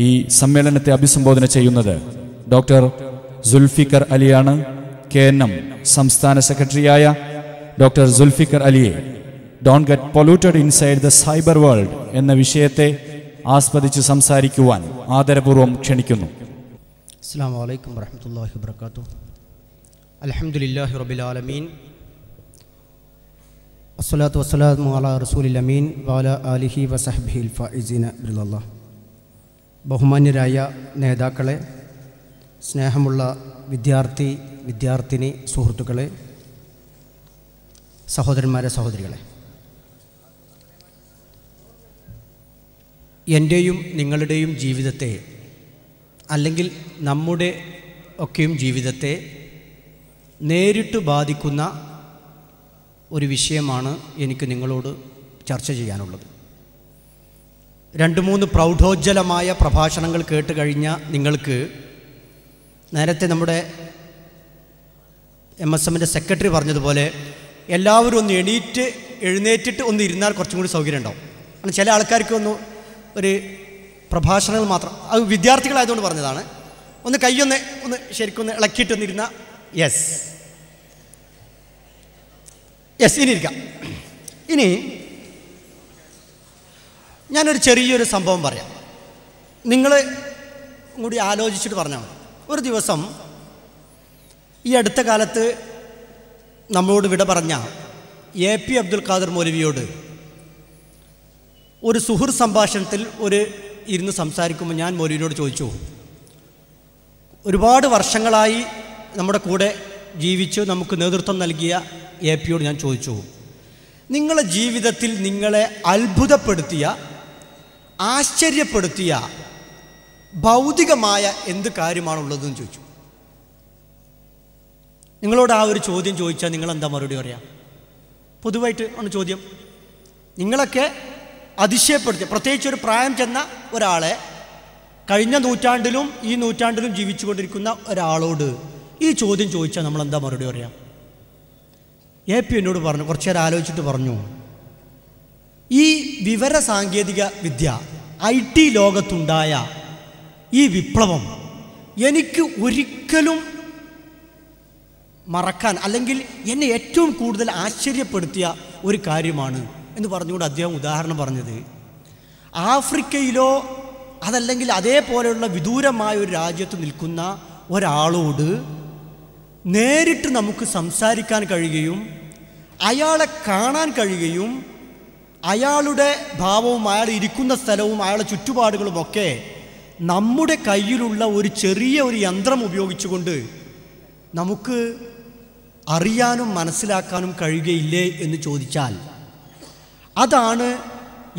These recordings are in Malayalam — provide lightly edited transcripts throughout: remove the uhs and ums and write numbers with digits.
ഈ സമ്മേളനത്തെ അഭിസംബോധന ചെയ്യുന്നത് ഡോക്ടർ സുൽഫിക്കർ അലിയാണ്. KNM സംസ്ഥാന സെക്രട്ടറിയായ ഡോക്ടർ സുൽഫിക്കർ അലിയെ don't get polluted inside the cyber world എന്ന വിഷയത്തെ ആസ്പദിച്ച് സംസാരിക്കുവാൻ ആദരപൂർവ്വം ക്ഷണിക്കുന്നു. അസ്സലാമു അലൈക്കും വറഹ്മത്തുള്ളാഹി വബറകാതുഹു. അൽഹംദുലില്ലാഹി റബ്ബിൽ ആലമീൻ വസ്സലാത്തു വസ്സലാമു അലാ റസൂലിൽ അമീൻ വഅലാ ആലിഹി വസഹ്ബിഹിൽ ഫായിസീന ബില്ലാഹ്. ബഹുമാന്യരായ നേതാക്കളെ, സ്നേഹമുള്ള വിദ്യാർത്ഥിനി സുഹൃത്തുക്കളെ, സഹോദരന്മാരെ, സഹോദരികളെ, എൻ്റെയും നിങ്ങളുടെയും ജീവിതത്തെ, അല്ലെങ്കിൽ നമ്മുടെ ഒക്കെയും ജീവിതത്തെ നേരിട്ട് ബാധിക്കുന്ന ഒരു വിഷയമാണ് എനിക്ക് നിങ്ങളോട് ചർച്ച ചെയ്യാനുള്ളത്. 2-3 പ്രൗഢോജ്വലമായ പ്രഭാഷണങ്ങൾ കേട്ട് കഴിഞ്ഞ നിങ്ങൾക്ക് നേരത്തെ നമ്മുടെ MSMൻ്റെ സെക്രട്ടറി പറഞ്ഞതുപോലെ എല്ലാവരും ഒന്ന് എഴുന്നേറ്റിട്ട് ഒന്ന് ഇരുന്നാൽ കുറച്ചും കൂടി സൗകര്യം ഉണ്ടാവും. കാരണം ചില ആൾക്കാർക്ക് ഒരു പ്രഭാഷണങ്ങൾ മാത്രം, അത് വിദ്യാർത്ഥികളായതുകൊണ്ട് പറഞ്ഞതാണ്. ഒന്ന് കൈയൊന്ന് ശരിക്കൊന്ന് ഇളക്കിയിട്ടൊന്നിരുന്ന യെസ് ഇനി ഇരിക്കാം. ഇനി ഞാനൊരു ചെറിയൊരു സംഭവം പറയാം, നിങ്ങൾ കൂടി ആലോചിച്ചിട്ട് പറഞ്ഞാൽ മതി. ഒരു ദിവസം ഈ അടുത്ത കാലത്ത് നമ്മളോട് വിട പറഞ്ഞ AP അബ്ദുൽ ഖാദർ മൗലവിയോട് ഒരു സുഹൃത്ത് സംഭാഷണത്തിൽ ഇരുന്ന് സംസാരിക്കുമ്പോൾ ഞാൻ മൗലവിയോട് ചോദിച്ചു, ഒരുപാട് വർഷങ്ങളായി നമ്മുടെ കൂടെ ജീവിച്ച് നമുക്ക് നേതൃത്വം നൽകിയ APയോട് ഞാൻ ചോദിച്ചു, നിങ്ങളുടെ ജീവിതത്തിൽ നിങ്ങളെ അത്ഭുതപ്പെടുത്തിയ, ആശ്ചര്യപ്പെടുത്തിയ ഭൗതികമായ എന്ത് കാര്യമാണുള്ളതെന്ന് ചോദിച്ചു. നിങ്ങളോട് ആ ഒരു ചോദ്യം ചോദിച്ചാൽ നിങ്ങളെന്താ മറുപടി പറയാം? പൊതുവായിട്ട് ആണ് ചോദ്യം. നിങ്ങളൊക്കെ അതിശയപ്പെടുത്തിയ, പ്രത്യേകിച്ച് ഒരു പ്രായം ചെന്ന ഒരാളെ, കഴിഞ്ഞ നൂറ്റാണ്ടിലും ഈ നൂറ്റാണ്ടിലും ജീവിച്ചു കൊണ്ടിരിക്കുന്ന ഒരാളോട് ഈ ചോദ്യം ചോദിച്ചാൽ നമ്മളെന്താ മറുപടി പറയാം? AP എന്നോട് പറഞ്ഞു, കുറച്ചു നേരം ആലോചിച്ചിട്ട് പറഞ്ഞു, ഈ വിവര സാങ്കേതിക വിദ്യ IT ലോകത്തുണ്ടായ ഈ വിപ്ലവം എനിക്ക് ഒരിക്കലും മറക്കാൻ, അല്ലെങ്കിൽ എന്നെ ഏറ്റവും കൂടുതൽ ആശ്ചര്യപ്പെടുത്തിയ ഒരു കാര്യമാണ് എന്ന് പറഞ്ഞുകൊണ്ട് അദ്ദേഹം ഉദാഹരണം പറഞ്ഞത്, ആഫ്രിക്കയിലോ അതല്ലെങ്കിൽ അതേപോലെയുള്ള വിദൂരമായ ഒരു രാജ്യത്ത് നിൽക്കുന്ന ഒരാളോട് നേരിട്ട് നമുക്ക് സംസാരിക്കാൻ കഴിയുകയും അയാളെ കാണാൻ കഴിയുകയും അയാളുടെ ഭാവവും അയാൾ ഇരിക്കുന്ന സ്ഥലവും അയാളുടെ ചുറ്റുപാടുകളുമൊക്കെ നമ്മുടെ കയ്യിലുള്ള ഒരു ചെറിയ യന്ത്രം ഉപയോഗിച്ചുകൊണ്ട് നമുക്ക് അറിയാനും മനസ്സിലാക്കാനും കഴിയുകയില്ലേ എന്ന് ചോദിച്ചാൽ, അതാണ്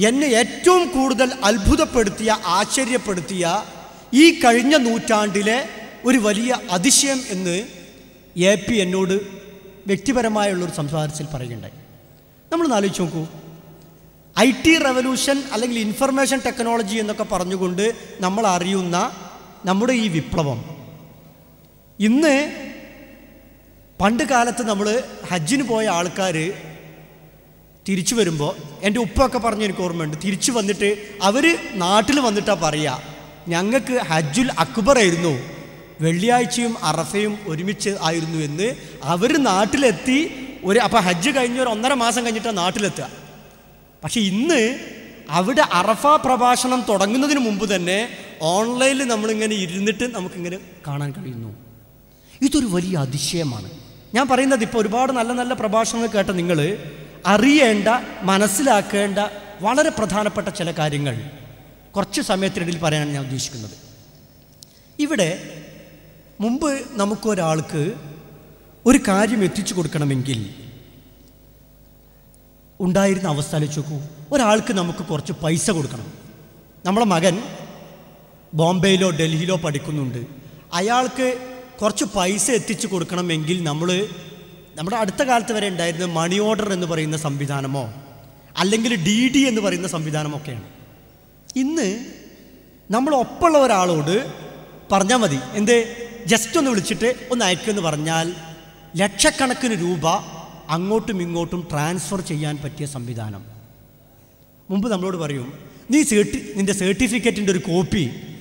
എന്നെ ഏറ്റവും കൂടുതൽ അത്ഭുതപ്പെടുത്തിയ, ആശ്ചര്യപ്പെടുത്തിയ ഈ കഴിഞ്ഞ നൂറ്റാണ്ടിലെ ഒരു വലിയ അതിശയം എന്ന് AP എന്നോട് വ്യക്തിപരമായുള്ളൊരു സംസാരത്തിൽ പറയുകയുണ്ടായി. നമ്മളൊന്ന് ആലോചിച്ച് നോക്കൂ, IT റവല്യൂഷൻ അല്ലെങ്കിൽ ഇൻഫർമേഷൻ ടെക്നോളജി എന്നൊക്കെ പറഞ്ഞുകൊണ്ട് നമ്മൾ അറിയുന്ന നമ്മുടെ ഈ വിപ്ലവം ഇന്ന്, പണ്ട് കാലത്ത് നമ്മൾ ഹജ്ജിന് പോയ ആൾക്കാർ തിരിച്ചു വരുമ്പോൾ, എൻ്റെ ഉപ്പൊക്കെ പറഞ്ഞ് എനിക്ക് ഓർമ്മയുണ്ട്, തിരിച്ചു വന്നിട്ട് അവർ നാട്ടിൽ വന്നിട്ടാണ് പറയുക, ഞങ്ങൾക്ക് ഹജ്ജുൽ അക്ബർ ആയിരുന്നു, വെള്ളിയാഴ്ചയും അറഫയും ഒരുമിച്ച് ആയിരുന്നു എന്ന്. അവർ നാട്ടിലെത്തി അപ്പോൾ ഹജ്ജ് കഴിഞ്ഞ 1.5 മാസം കഴിഞ്ഞിട്ടാണ് നാട്ടിലെത്തുക. പക്ഷെ ഇന്ന് അവിടെ അറഫ പ്രഭാഷണം തുടങ്ങുന്നതിന് മുമ്പ് തന്നെ ഓൺലൈനിൽ നമ്മളിങ്ങനെ ഇരുന്നിട്ട് നമുക്കിങ്ങനെ കാണാൻ കഴിയുന്നു. ഇതൊരു വലിയ അതിശയമാണ്. ഞാൻ പറയുന്നത്, ഇപ്പോൾ ഒരുപാട് നല്ല നല്ല പ്രഭാഷണങ്ങൾ കേട്ട നിങ്ങൾ അറിയേണ്ട, മനസ്സിലാക്കേണ്ട വളരെ പ്രധാനപ്പെട്ട ചില കാര്യങ്ങൾ കുറച്ച് സമയത്തിനിടയിൽ പറയാനാണ് ഞാൻ ഉദ്ദേശിക്കുന്നത്. ഇവിടെ മുമ്പ് നമുക്കൊരാൾക്ക് ഒരു കാര്യം എത്തിച്ചു കൊടുക്കണമെങ്കിൽ ഉണ്ടായിരുന്ന അവസ്ഥ ആലോചിച്ച് നോക്കൂ. ഒരാൾക്ക് നമുക്ക് കുറച്ച് പൈസ കൊടുക്കണം. നമ്മളെ മകൻ ബോംബെയിലോ ഡൽഹിയിലോ പഠിക്കുന്നുണ്ട്, അയാൾക്ക് കുറച്ച് പൈസ എത്തിച്ചു കൊടുക്കണമെങ്കിൽ നമ്മുടെ അടുത്ത കാലത്ത് വരെ ഉണ്ടായിരുന്ന മണി ഓർഡർ എന്ന് പറയുന്ന സംവിധാനമോ അല്ലെങ്കിൽ DD എന്ന് പറയുന്ന സംവിധാനമൊക്കെയാണ്. ഇന്ന് നമ്മൾ ഒപ്പമുള്ള ഒരാളോട് പറഞ്ഞാൽ മതി, എന്ത്, ജസ്റ്റ് ഒന്ന് വിളിച്ചിട്ട് ഒന്ന് അയക്കുമെന്ന് പറഞ്ഞാൽ ലക്ഷക്കണക്കിന് രൂപ അങ്ങോട്ടും ഇങ്ങോട്ടും ട്രാൻസ്ഫർ ചെയ്യാൻ പറ്റിയ സംവിധാനം. മുമ്പ് നമ്മളോട് പറയും, നിൻ്റെ സർട്ടിഫിക്കറ്റിൻ്റെ ഒരു കോപ്പി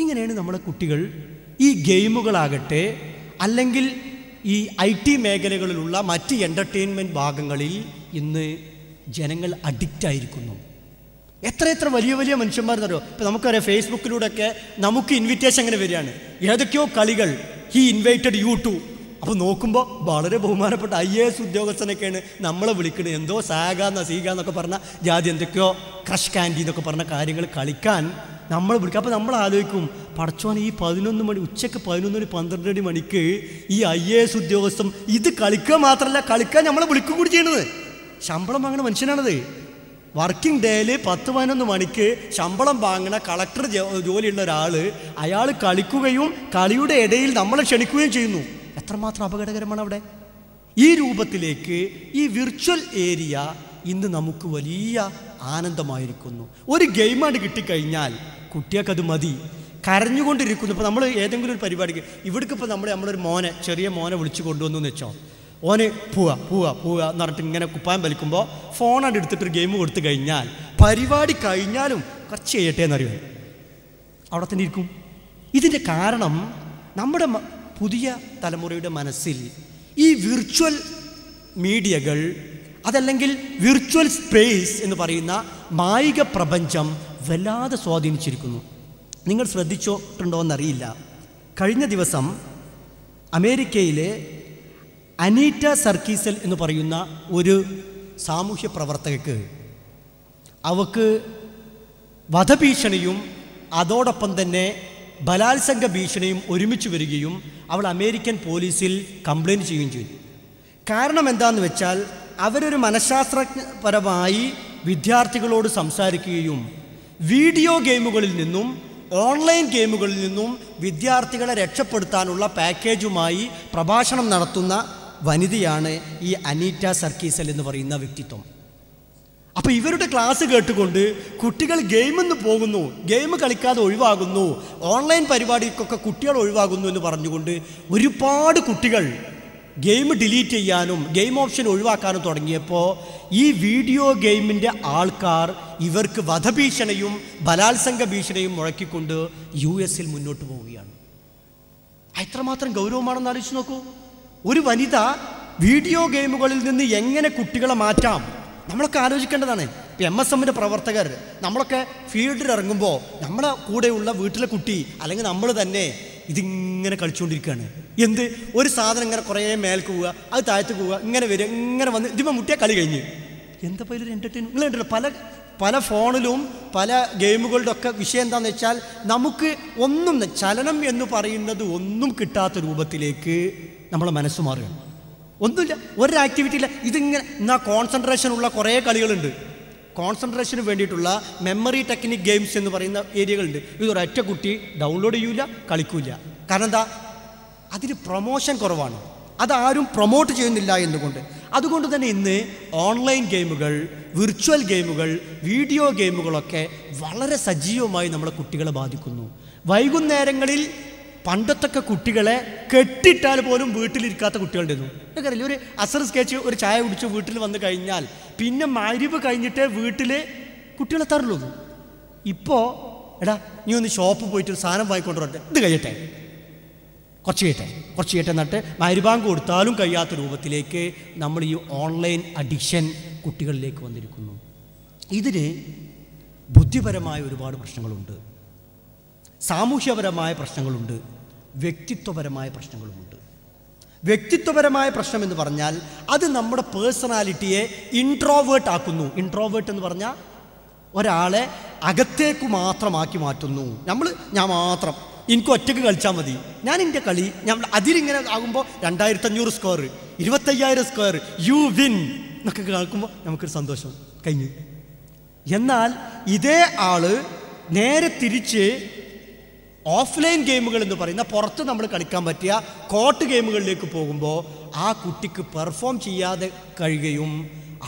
ഇങ്ങനെയാണ് നമ്മുടെ കുട്ടികൾ ഈ ഗെയിമുകളാകട്ടെ അല്ലെങ്കിൽ ഈ IT മേഖലകളിലുള്ള മറ്റ് എൻ്റർടൈൻമെൻറ്റ് ഭാഗങ്ങളിൽ ഇന്ന് ജനങ്ങൾ അഡിക്റ്റായിരിക്കുന്നു. എത്ര വലിയ വലിയ മനുഷ്യന്മാരെന്നറിയോ? ഇപ്പോൾ നമുക്കറിയാം, ഫേസ്ബുക്കിലൂടെയൊക്കെ നമുക്ക് ഇൻവിറ്റേഷൻ അങ്ങനെ വരികയാണ്, ഏതൊക്കെയോ കളികൾ ഹി ഇൻവൈറ്റഡ് യു ടു. അപ്പോൾ നോക്കുമ്പോൾ വളരെ ബഹുമാനപ്പെട്ട IAS ഉദ്യോഗസ്ഥനൊക്കെയാണ് നമ്മളെ വിളിക്കുന്നത്. എന്തോ സീഗ എന്നൊക്കെ പറഞ്ഞ ജാതി എന്തൊക്കെയോ ക്രഷ് കാൻഡി എന്നൊക്കെ പറഞ്ഞ കാര്യങ്ങൾ കളിക്കാൻ നമ്മൾ വിളിക്കും. അപ്പോൾ നമ്മൾ ആലോചിക്കും, പടച്ചോനെ ഈ 11 മണി ഉച്ചയ്ക്ക് 11 12 മണിക്ക് ഈ IAS ഉദ്യോഗസ്ഥൻ ഇത് കളിക്കുക മാത്രമല്ല കളിക്കാൻ നമ്മളെ വിളിക്കും കൂടി ചെയ്യണത്. ശമ്പളം വാങ്ങണ മനുഷ്യനാണത്. വർക്കിംഗ് ഡേയിൽ 10-11 മണിക്ക് ശമ്പളം വാങ്ങണ കളക്ടർ ജോലിയുള്ള ഒരാൾ, അയാൾ കളിക്കുകയും കളിയുടെ ഇടയിൽ നമ്മളെ ക്ഷണിക്കുകയും ചെയ്യുന്നു. എത്രമാത്രം അപകടകരമാണ് അവിടെ. ഈ രൂപത്തിലേക്ക് ഈ വിർച്വൽ ഏരിയ ഇന്ന് നമുക്ക് വലിയ ആനന്ദമായിരിക്കുന്നു. ഒരു ഗെയിമാണ് കിട്ടിക്കഴിഞ്ഞാൽ കുട്ടികൾക്കത് മതി, കരഞ്ഞുകൊണ്ടിരിക്കുന്നു. ഇപ്പോൾ നമ്മൾ ഏതെങ്കിലും ഒരു പരിപാടിക്ക് ഇവിടേക്ക് ഇപ്പോൾ നമ്മളൊരു ചെറിയ മോനെ വിളിച്ചു കൊണ്ടുവന്നു എന്ന് വെച്ചോ, ഓന് പോവുക എന്ന് പറഞ്ഞിട്ട് ഇങ്ങനെ കുപ്പായം വലിക്കുമ്പോൾ ഫോണാണ്ട് എടുത്തിട്ടൊരു ഗെയിം കൊടുത്തു കഴിഞ്ഞാൽ പരിപാടി കഴിഞ്ഞാലും കുറച്ച് ചെയ്യട്ടെ എന്നറിയാം, അവിടെ തന്നെ ഇരിക്കും. ഇതിൻ്റെ കാരണം നമ്മുടെ പുതിയ തലമുറയുടെ മനസ്സിൽ ഈ വിർച്വൽ മീഡിയകൾ അതല്ലെങ്കിൽ വിർച്വൽ സ്പേസ് എന്ന് പറയുന്ന മായിക പ്രപഞ്ചം വല്ലാതെ സ്വാധീനിച്ചിരിക്കുന്നു. നിങ്ങൾ ശ്രദ്ധിച്ചിട്ടുണ്ടോ എന്നറിയില്ല, കഴിഞ്ഞ ദിവസം അമേരിക്കയിലെ അനീറ്റ സർക്കീസൽ എന്ന് പറയുന്ന ഒരു സാമൂഹ്യ പ്രവർത്തകയ്ക്ക് അവൾക്ക് വധഭീഷണിയും അതോടൊപ്പം തന്നെ ബലാത്സംഗ ഭീഷണിയും ഒരുമിച്ച് വരികയും അവൾ അമേരിക്കൻ പോലീസിൽ കംപ്ലയിൻറ്റ് ചെയ്യുകയും ചെയ്തു. കാരണം എന്താണെന്ന് വെച്ചാൽ അവരൊരു മനഃശാസ്ത്രപരമായി വിദ്യാർത്ഥികളോട് സംസാരിക്കുകയും വീഡിയോ ഗെയിമുകളിൽ നിന്നും ഓൺലൈൻ ഗെയിമുകളിൽ നിന്നും വിദ്യാർത്ഥികളെ രക്ഷപ്പെടുത്താനുള്ള പാക്കേജുമായി പ്രഭാഷണം നടത്തുന്ന വനിതയാണ് ഈ അനീറ്റ സർക്കീസൽ എന്ന് പറയുന്ന വ്യക്തിത്വം. അപ്പോൾ ഇവരുടെ ക്ലാസ് കേട്ടുകൊണ്ട് കുട്ടികൾ ഗെയിമെന്ന് പോകുന്നു, ഗെയിം കളിക്കാതെ ഒഴിവാകുന്നു, ഓൺലൈൻ പരിപാടിക്കൊക്കെ കുട്ടികൾ ഒഴിവാകുന്നു എന്ന് പറഞ്ഞുകൊണ്ട് ഒരുപാട് കുട്ടികൾ ഗെയിം ഡിലീറ്റ് ചെയ്യാനും ഗെയിം ഓപ്ഷൻ ഒഴിവാക്കാനും തുടങ്ങിയപ്പോൾ ഈ വീഡിയോ ഗെയിമിൻ്റെ ആൾക്കാർ ഇവർക്ക് വധഭീഷണിയും ബലാത്സംഗ ഭീഷണിയും മുഴക്കിക്കൊണ്ട് US മുന്നോട്ട് പോവുകയാണ്. എത്രമാത്രം ഗൗരവമാണെന്ന് ആലോചിച്ച് നോക്കൂ. ഒരു വനിത വീഡിയോ ഗെയിമുകളിൽ നിന്ന് എങ്ങനെ കുട്ടികളെ മാറ്റാം നമ്മളൊക്കെ ആലോചിക്കേണ്ടതാണ്. ഇപ്പോൾ MSMൻ്റെ പ്രവർത്തകർ നമ്മളൊക്കെ ഫീൽഡിൽ ഇറങ്ങുമ്പോൾ നമ്മുടെ കൂടെയുള്ള വീട്ടിലെ കുട്ടി അല്ലെങ്കിൽ നമ്മൾ തന്നെ ഇതിങ്ങനെ കളിച്ചുകൊണ്ടിരിക്കുകയാണ്. ഒരു സാധനം ഇങ്ങനെ കുറേ മേൽക്ക് പോവുക, അത് താഴത്ത് പോവുക, ഇങ്ങനെ വരിക, ഇങ്ങനെ വന്ന് ഇതിപ്പോൾ മുട്ടിയാൽ കളി കഴിഞ്ഞ്. എന്താ ഒരു എൻ്റർടൈൻമെൻറ്റ് നിങ്ങൾ കണ്ടല്ലോ. പല ഫോണിലും പല ഗെയിമുകളുടെ ഒക്കെ വിഷയം എന്താണെന്ന് വെച്ചാൽ നമുക്ക് ഒന്നും ചലനം എന്ന് പറയുന്നത് ഒന്നും കിട്ടാത്ത രൂപത്തിലേക്ക് നമ്മളെ മനസ്സ് മാറുകയാണ്. ഒന്നുമില്ല, ഒരു ആക്ടിവിറ്റി ഇല്ല. ഇതിങ്ങനെ എന്നാൽ കോൺസെൻട്രേഷൻ ഉള്ള കുറേ കളികളുണ്ട്. കോൺസെൻട്രേഷന് വേണ്ടിയിട്ടുള്ള മെമ്മറി ടെക്നിക് ഗെയിംസ് എന്ന് പറയുന്ന ഏരിയകളുണ്ട്. ഇതൊരൊറ്റ കുട്ടി ഡൗൺലോഡ് ചെയ്യൂല, കളിക്കൂല. കാരണം എന്താ? അതിന് പ്രൊമോഷൻ കുറവാണ്, അതാരും പ്രൊമോട്ട് ചെയ്യുന്നില്ല എന്നുകൊണ്ട്. അതുകൊണ്ട് തന്നെ ഇന്ന് ഓൺലൈൻ ഗെയിമുകൾ, വിർച്വൽ ഗെയിമുകൾ, വീഡിയോ ഗെയിമുകളൊക്കെ വളരെ സജീവമായി നമ്മളെ കുട്ടികളെ ബാധിക്കുന്നു. വൈകുന്നേരങ്ങളിൽ പണ്ടത്തൊക്കെ കുട്ടികളെ കെട്ടിട്ടാൽ പോലും വീട്ടിലിരിക്കാത്ത കുട്ടികളുണ്ടായിരുന്നു. എനിക്കറിയില്ല, ഒരു അസർ സ്കെച്ച് ഒരു ചായ കുടിച്ച് വീട്ടിൽ വന്നു കഴിഞ്ഞാൽ പിന്നെ മഗ്‌രിബ് കഴിഞ്ഞിട്ടേ വീട്ടിൽ കുട്ടികളെത്താറുള്ളൂ. ഇപ്പോൾ നീ ഒന്ന് ഷോപ്പിൽ പോയിട്ട് ഒരു സാധനം വാങ്ങിക്കൊണ്ട് വരട്ടെ, ഇത് കഴിയട്ടെ, കുറച്ച് ചെയ്യട്ടെ എന്നിട്ട് മഗ്‌രിബാങ്ക് കൊടുത്താലും കഴിയാത്ത രൂപത്തിലേക്ക് നമ്മൾ ഈ ഓൺലൈൻ അഡിക്ഷൻ കുട്ടികളിലേക്ക് വന്നിരിക്കുന്നു. ഇതിന് ബുദ്ധിപരമായ ഒരുപാട് പ്രശ്നങ്ങളുണ്ട്, സാമൂഹ്യപരമായ പ്രശ്നങ്ങളുണ്ട്, വ്യക്തിത്വപരമായ പ്രശ്നങ്ങളുമുണ്ട്. വ്യക്തിത്വപരമായ പ്രശ്നം എന്ന് പറഞ്ഞാൽ അത് നമ്മുടെ പേഴ്സണാലിറ്റിയെ ഇൻട്രോവേർട്ട് ആക്കുന്നു. ഇൻട്രോവേർട്ട് എന്ന് പറഞ്ഞാൽ ഒരാളെ അകത്തേക്ക് മാത്രമാക്കി മാറ്റുന്നു. ഞാൻ മാത്രം, എനിക്ക് ഒറ്റയ്ക്ക് കളിച്ചാൽ മതി, ഞാൻ എൻ്റെ കളി അതിലിങ്ങനെ ആകുമ്പോൾ 2500 സ്ക്വയർ, 25,000 സ്ക്വയർ, യു വിൻ എന്നൊക്കെ കേൾക്കുമ്പോൾ നമുക്കൊരു സന്തോഷം കഴിഞ്ഞു. എന്നാൽ ഇതേ ആള് നേരെ തിരിച്ച് ഓഫ്ലൈൻ ഗെയിമുകൾ എന്ന് പറയുന്ന പുറത്ത് നമ്മൾ കളിക്കാൻ പറ്റിയ കോർട്ട് ഗെയിമുകളിലേക്ക് പോകുമ്പോൾ ആ കുട്ടിക്ക് പെർഫോം ചെയ്യാതെ കഴിയുകയും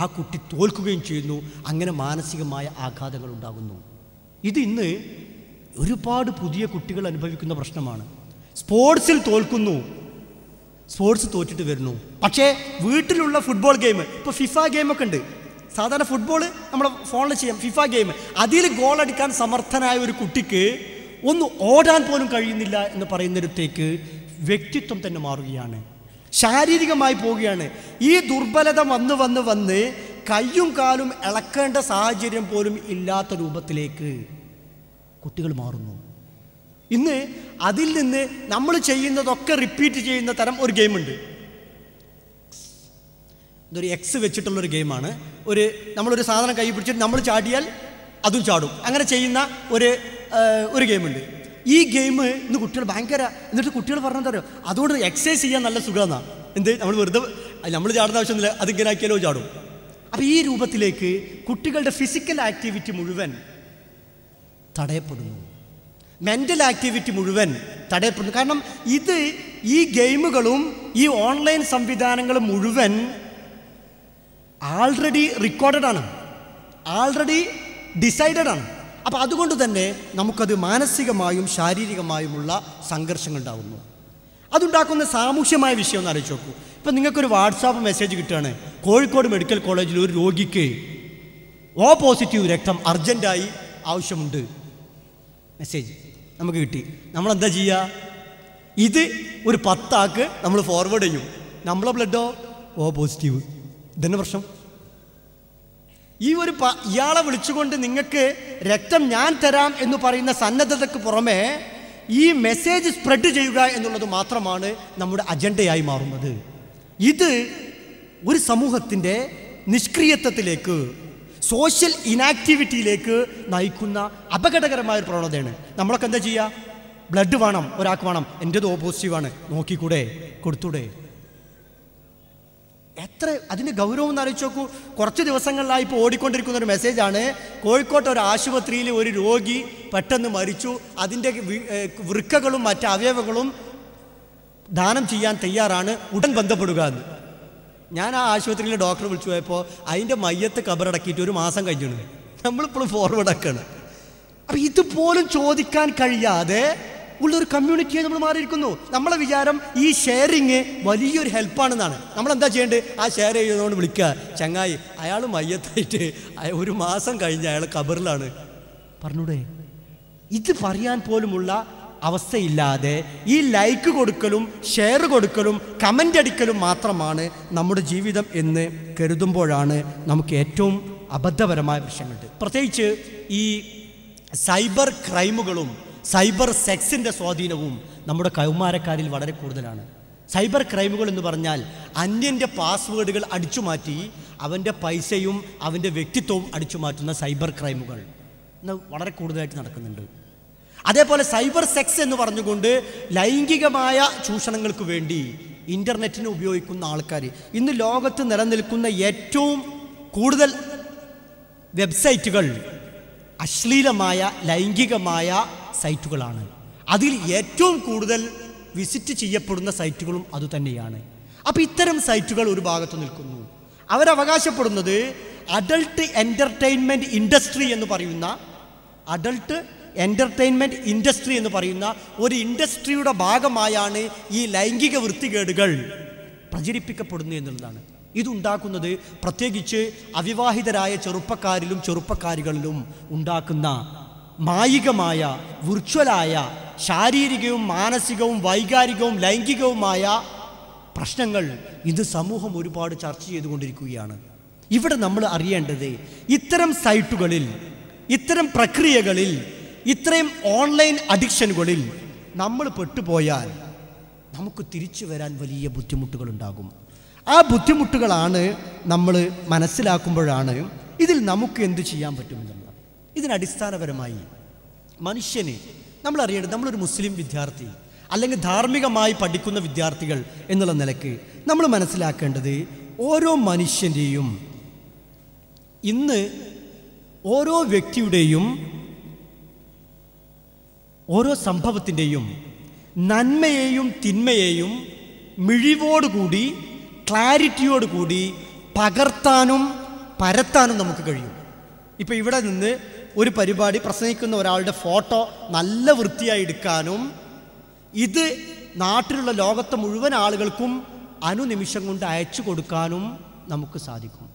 ആ കുട്ടി തോൽക്കുകയും ചെയ്യുന്നു. അങ്ങനെ മാനസികമായ ആഘാതങ്ങൾ ഉണ്ടാകുന്നു. ഇത് ഇന്ന് ഒരുപാട് പുതിയ കുട്ടികൾ അനുഭവിക്കുന്ന പ്രശ്നമാണ്. സ്പോർട്സിൽ തോൽക്കുന്നു, സ്പോർട്സ് തോറ്റിട്ട് വരുന്നു. പക്ഷേ വീട്ടിലുള്ള ഫുട്ബോൾ ഗെയിം, ഇപ്പോൾ ഫിഫ ഗെയിമൊക്കെ ഉണ്ട്. സാധാരണ ഫുട്ബോൾ നമ്മുടെ ഫോണിൽ ചെയ്യാം, ഫിഫ ഗെയിം, അതിൽ ഗോൾ അടിക്കാൻ സമർത്ഥനായ ഒരു കുട്ടിക്ക് ഒന്ന് ഓടാൻ പോലും കഴിയുന്നില്ല എന്ന് പറയുന്നിടത്തേക്ക് വ്യക്തിത്വം തന്നെ മാറുകയാണ്, ശാരീരികമായി പോവുകയാണ്. ഈ ദുർബലത വന്ന് കയ്യും കാലും ഇളക്കേണ്ട സാഹചര്യം പോലും ഇല്ലാത്ത രൂപത്തിലേക്ക് കുട്ടികൾ മാറുന്നു. ഇന്ന് അതിൽ നിന്ന് നമ്മൾ ചെയ്യുന്നതൊക്കെ റിപ്പീറ്റ് ചെയ്യുന്ന തരം ഒരു ഗെയിമുണ്ട്. ഇതൊരു എക്സ് വെച്ചിട്ടുള്ളൊരു ഗെയിമാണ്. നമ്മളൊരു സാധനം കൈ പിടിച്ചിട്ട് നമ്മൾ ചാടിയാൽ അതും ചാടും, അങ്ങനെ ചെയ്യുന്ന ഒരു ഗെയിമുണ്ട്. ഈ ഗെയിം ഇന്ന് കുട്ടികൾ ഭയങ്കര, എന്നിട്ട് കുട്ടികൾ പറഞ്ഞാൽ അറിയോ, അതുകൊണ്ട് എക്സസൈസ് ചെയ്യാൻ നല്ല സുഖമെന്നാണ്. നമ്മൾ വെറുതെ നമ്മൾ ചാടുന്ന ആവശ്യമൊന്നുമില്ല, അതിങ്ങനെ ആക്കിയാലോ ചാടും. അപ്പം ഈ രൂപത്തിലേക്ക് കുട്ടികളുടെ ഫിസിക്കൽ ആക്ടിവിറ്റി മുഴുവൻ തടയപ്പെടുന്നു, മെൻ്റൽ ആക്ടിവിറ്റി മുഴുവൻ തടയപ്പെടുന്നു. കാരണം ഈ ഗെയിമുകളും ഈ ഓൺലൈൻ സംവിധാനങ്ങളും മുഴുവൻ ആൾറെഡി റെക്കോർഡഡ് ആണ്, ആൾറെഡി ഡിസൈഡഡ് ആണ്. അപ്പോൾ അതുകൊണ്ട് തന്നെ നമുക്കത് മാനസികമായും ശാരീരികമായുമുള്ള സംഘർഷങ്ങൾ ഉണ്ടാകുന്നു. അതുണ്ടാക്കുന്ന സാമൂഹ്യമായ വിഷയം ഒന്ന് ആലോചിച്ച് നോക്കൂ. ഇപ്പം നിങ്ങൾക്കൊരു വാട്സാപ്പ് മെസ്സേജ് കിട്ടുകയാണ്, കോഴിക്കോട് മെഡിക്കൽ കോളേജിൽ ഒരു രോഗിക്ക് O പോസിറ്റീവ് രക്തം അർജൻറ്റായി ആവശ്യമുണ്ട്. മെസ്സേജ് നമുക്ക് കിട്ടി. നമ്മളെന്താ ചെയ്യുക? ഇത് ഒരു 10 ആൾക്ക് നമ്മൾ ഫോർവേഡ് ചെയ്യും. നമ്മളെ ബ്ലഡോ O പോസിറ്റീവ്. ഇതന്നെ പ്രശ്നം. ഈ ഇയാളെ വിളിച്ചുകൊണ്ട് നിങ്ങൾക്ക് രക്തം ഞാൻ തരാം എന്ന് പറയുന്ന സന്നദ്ധതയ്ക്ക് പുറമെ ഈ മെസ്സേജ് സ്പ്രെഡ് ചെയ്യുക എന്നുള്ളത് മാത്രമാണ് നമ്മുടെ അജണ്ടയായി മാറുന്നത്. ഇത് ഒരു സമൂഹത്തിൻ്റെ നിഷ്ക്രിയത്വത്തിലേക്ക്, സോഷ്യൽ ഇനാക്ടിവിറ്റിയിലേക്ക് നയിക്കുന്ന അപകടകരമായ ഒരു പ്രവണതയാണ്. നമ്മളൊക്കെ എന്താ ചെയ്യുക? ബ്ലഡ് വേണം, ഒരാൾക്ക് വേണം, എൻ്റേത് O പോസിറ്റീവാണ്, നോക്കിക്കൂടെ, കൊടുത്തൂടെ? അതിൻ്റെ ഗൗരവം എന്ന് ആലോചിച്ച് നോക്കൂ. കുറച്ച് ദിവസങ്ങളിലായി ഇപ്പോൾ ഓടിക്കൊണ്ടിരിക്കുന്ന ഒരു മെസ്സേജാണ്, കോഴിക്കോട്ടെ ഒരു ആശുപത്രിയിൽ ഒരു രോഗി പെട്ടെന്ന് മരിച്ചു, അതിൻ്റെ വൃക്കകളും മറ്റ് അവയവങ്ങളും ദാനം ചെയ്യാൻ തയ്യാറാണ്, ഉടൻ ബന്ധപ്പെടുക എന്ന്. ഞാൻ ആ ആശുപത്രിയിലെ ഡോക്ടറെ വിളിച്ചു പോയപ്പോൾ അതിൻ്റെ മയ്യത്ത് കബറടക്കിയിട്ട് 1 മാസം കഴിഞ്ഞു. നമ്മളിപ്പോഴും ഫോർവേഡ് ആക്കാണ്. അപ്പം ഇതുപോലും ചോദിക്കാൻ കഴിയാതെ ഉള്ളൊരു കമ്മ്യൂണിറ്റിയെ നമ്മൾ മാറിയിരിക്കുന്നു. നമ്മളെ വിചാരം ഈ ഷെയറിങ് വലിയൊരു ഹെൽപ്പാണെന്നാണ്. നമ്മളെന്താ ചെയ്യേണ്ടത്? ആ ഷെയർ ചെയ്യുന്നതുകൊണ്ട് വിളിക്കുക, ചങ്ങായി അയാൾ മയ്യത്തായിട്ട് 1 മാസം കഴിഞ്ഞ് അയാൾ കബറിലാണ്, പറഞ്ഞൂടെ? ഇത് പറയാൻ പോലുമുള്ള അവസ്ഥയില്ലാതെ ഈ ലൈക്ക് കൊടുക്കലും ഷെയർ കൊടുക്കലും കമൻ്റ് അടിക്കലും മാത്രമാണ് നമ്മുടെ ജീവിതം എന്ന് കരുതുമ്പോഴാണ് നമുക്ക് ഏറ്റവും അബദ്ധപരമായ പ്രശ്നങ്ങളുണ്ട്. പ്രത്യേകിച്ച് ഈ സൈബർ ക്രൈമുകളും സൈബർ സെക്സിൻ്റെ സ്വാധീനവും നമ്മുടെ കൗമാരക്കാരിൽ വളരെ കൂടുതലാണ്. സൈബർ ക്രൈമുകൾ എന്ന് പറഞ്ഞാൽ അന്യൻ്റെ പാസ്വേഡുകൾ അടിച്ചു മാറ്റി അവൻ്റെ പൈസയും അവൻ്റെ വ്യക്തിത്വവും അടിച്ചു മാറ്റുന്ന സൈബർ ക്രൈമുകൾ ഇന്ന് വളരെ കൂടുതലായിട്ട് നടക്കുന്നുണ്ട്. അതേപോലെ സൈബർ സെക്സ് എന്ന് പറഞ്ഞുകൊണ്ട് ലൈംഗികമായ ചൂഷണങ്ങൾക്ക് വേണ്ടി ഇൻ്റർനെറ്റിനെ ഉപയോഗിക്കുന്ന ആൾക്കാർ ഇന്ന് ലോകത്ത് നിലനിൽക്കുന്ന ഏറ്റവും കൂടുതൽ വെബ്സൈറ്റുകൾ അശ്ലീലമായ ലൈംഗികമായ സൈറ്റുകളാണ്. അതിൽ ഏറ്റവും കൂടുതൽ വിസിറ്റ് ചെയ്യപ്പെടുന്ന സൈറ്റുകളും അതുതന്നെയാണ്. അപ്പോൾ ഇത്തരം സൈറ്റുകൾ ഒരു ഭാഗത്ത് നിൽക്കുന്നു. അവരവകാശപ്പെടുന്നത് അഡൾട്ട് എൻ്റർടൈൻമെൻറ്റ് ഇൻഡസ്ട്രി എന്ന് പറയുന്ന ഒരു ഇൻഡസ്ട്രിയുടെ ഭാഗമായാണ് ഈ ലൈംഗിക വൃത്തികേടുകൾ പ്രചരിപ്പിക്കപ്പെടുന്നത് എന്നുള്ളതാണ്. ഇതുണ്ടാക്കുന്നത് പ്രത്യേകിച്ച് അവിവാഹിതരായ ചെറുപ്പക്കാരിലും ചെറുപ്പക്കാരികളിലും ഉണ്ടാക്കുന്ന മായികമായ വിർച്വലായ ശാരീരികവും മാനസികവും വൈകാരികവും ലൈംഗികവുമായ പ്രശ്നങ്ങൾ ഇത് സമൂഹം ഒരുപാട് ചർച്ച ചെയ്തുകൊണ്ടിരിക്കുകയാണ്. ഇവിടെ നമ്മൾ അറിയേണ്ടത് ഇത്തരം സൈറ്റുകളിൽ, ഇത്തരം പ്രക്രിയകളിൽ, ഇത്രയും ഓൺലൈൻ അഡിക്ഷനുകളിൽ നമ്മൾ പെട്ടുപോയാൽ നമുക്ക് തിരിച്ചു വരാൻ വലിയ ബുദ്ധിമുട്ടുകളുണ്ടാകും. ആ ബുദ്ധിമുട്ടുകളാണ് നമ്മൾ മനസ്സിലാക്കുമ്പോഴാണ് ഇതിൽ നമുക്ക് എന്ത് ചെയ്യാൻ പറ്റുമെന്നുള്ളത്. ഇതിനടിസ്ഥാനപരമായി മനുഷ്യന് നമ്മളറിയേണ്ടത്, നമ്മളൊരു മുസ്ലിം വിദ്യാർത്ഥി അല്ലെങ്കിൽ ധാർമ്മികമായി പഠിക്കുന്ന വിദ്യാർത്ഥികൾ എന്നുള്ള നിലയ്ക്ക് നമ്മൾ മനസ്സിലാക്കേണ്ടത് ഓരോ മനുഷ്യൻ്റെയും, ഇന്ന് ഓരോ വ്യക്തിയുടെയും, ഓരോ സംഭവത്തിൻ്റെയും നന്മയെയും തിന്മയെയും മിഴിവോടുകൂടി ക്ലാരിറ്റിയോടുകൂടി പകർത്താനും പരത്താനും നമുക്ക് കഴിയും. ഇപ്പോൾ ഇവിടെ നിന്ന് ഒരു പരിപാടി പ്രസംഗിക്കുന്ന ഒരാളുടെ ഫോട്ടോ നല്ല വൃത്തിയായി എടുക്കാനും ഇത് നാട്ടിലുള്ള ലോകത്തെ മുഴുവൻ ആളുകൾക്കും അനുനിമിഷം കൊണ്ട് അയച്ചു കൊടുക്കാനും നമുക്ക് സാധിക്കും.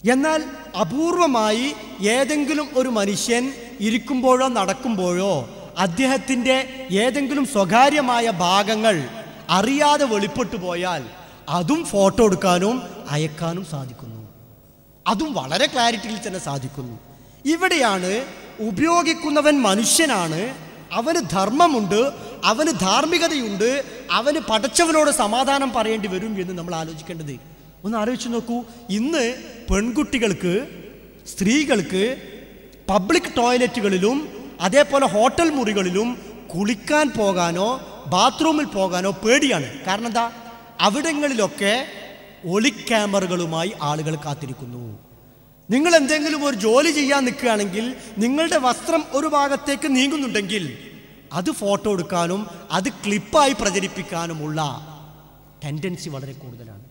എന്നാൽ അപൂർവമായി ഏതെങ്കിലും ഒരു മനുഷ്യൻ ഇരിക്കുമ്പോഴോ നടക്കുമ്പോഴോ അദ്ദേഹത്തിൻ്റെ ഏതെങ്കിലും സ്വകാര്യമായ ഭാഗങ്ങൾ അറിയാതെ വെളിപ്പെട്ടു പോയാൽ അതും ഫോട്ടോ എടുക്കാനും അയക്കാനും സാധിക്കുന്നു. അതും വളരെ ക്ലാരിറ്റിയിൽ തന്നെ സാധിക്കുന്നു. ഇവിടെയാണ് ഉപയോഗിക്കുന്നവൻ മനുഷ്യനാണ്, അവന് ധർമ്മമുണ്ട്, അവന് ധാർമ്മികതയുണ്ട്, അവന് പടച്ചവനോട് സമാധാനം പറയേണ്ടി വരും എന്ന് നമ്മൾ ആലോചിക്കേണ്ടത്. ഒന്ന് ആലോചിച്ച് നോക്കൂ. ഇന്ന് പെൺകുട്ടികൾക്ക്, സ്ത്രീകൾക്ക് പബ്ലിക് ടോയ്ലറ്റുകളിലും അതേപോലെ ഹോട്ടൽ മുറികളിലും കുളിക്കാൻ പോകാനോ ബാത്റൂമിൽ പോകാനോ പേടിയാണ്. കാരണം എന്താ? അവിടങ്ങളിലൊക്കെ ഒളിക്യാമറകളുമായി ആളുകൾ കാത്തിരിക്കുന്നു. നിങ്ങൾ എന്തെങ്കിലും ഒരു ജോലി ചെയ്യാൻ നിൽക്കുകയാണെങ്കിൽ നിങ്ങളുടെ വസ്ത്രം ഒരു ഭാഗത്തേക്ക് നീങ്ങുന്നുണ്ടെങ്കിൽ അത് ഫോട്ടോ എടുക്കാനും അത് ക്ലിപ്പായി പ്രചരിപ്പിക്കാനുമുള്ള ടെൻഡൻസി വളരെ കൂടുതലാണ്.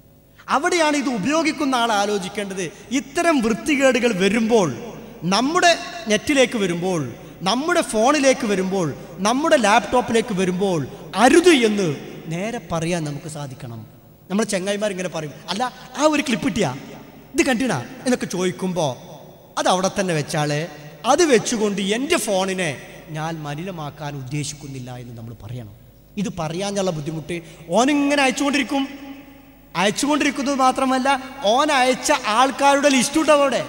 അവിടെയാണ് ഇത് ഉപയോഗിക്കുന്ന ആൾ ആലോചിക്കേണ്ടത്. ഇത്തരം വൃത്തികേടുകൾ വരുമ്പോൾ, നമ്മുടെ നെറ്റിലേക്ക് വരുമ്പോൾ, നമ്മുടെ ഫോണിലേക്ക് വരുമ്പോൾ, നമ്മുടെ ലാപ്ടോപ്പിലേക്ക് വരുമ്പോൾ അരുത് എന്ന് നേരെ പറയാൻ നമുക്ക് സാധിക്കണം. നമ്മുടെ ചങ്ങായിമാർ ഇങ്ങനെ പറയും, അല്ല ആ ഒരു ക്ലിപ്പ് കിട്ടിയാ, ഇത് കണ്ടിനാ എന്നൊക്കെ ചോദിക്കുമ്പോൾ അത് അവിടെ തന്നെ വെച്ചാളെ, അത് വെച്ചുകൊണ്ട് എൻ്റെ ഫോണിനെ ഞാൻ മലിനമാക്കാൻ ഉദ്ദേശിക്കുന്നില്ല എന്ന് നമ്മൾ പറയണം. ഇത് പറയാനുള്ള ബുദ്ധിമുട്ട് ഓനിങ്ങനെ അയച്ചുകൊണ്ടിരിക്കുന്നത് മാത്രമല്ല, ഓൻ അയച്ച ആൾക്കാരുടെ ലിസ്റ്റ് അവിടെ.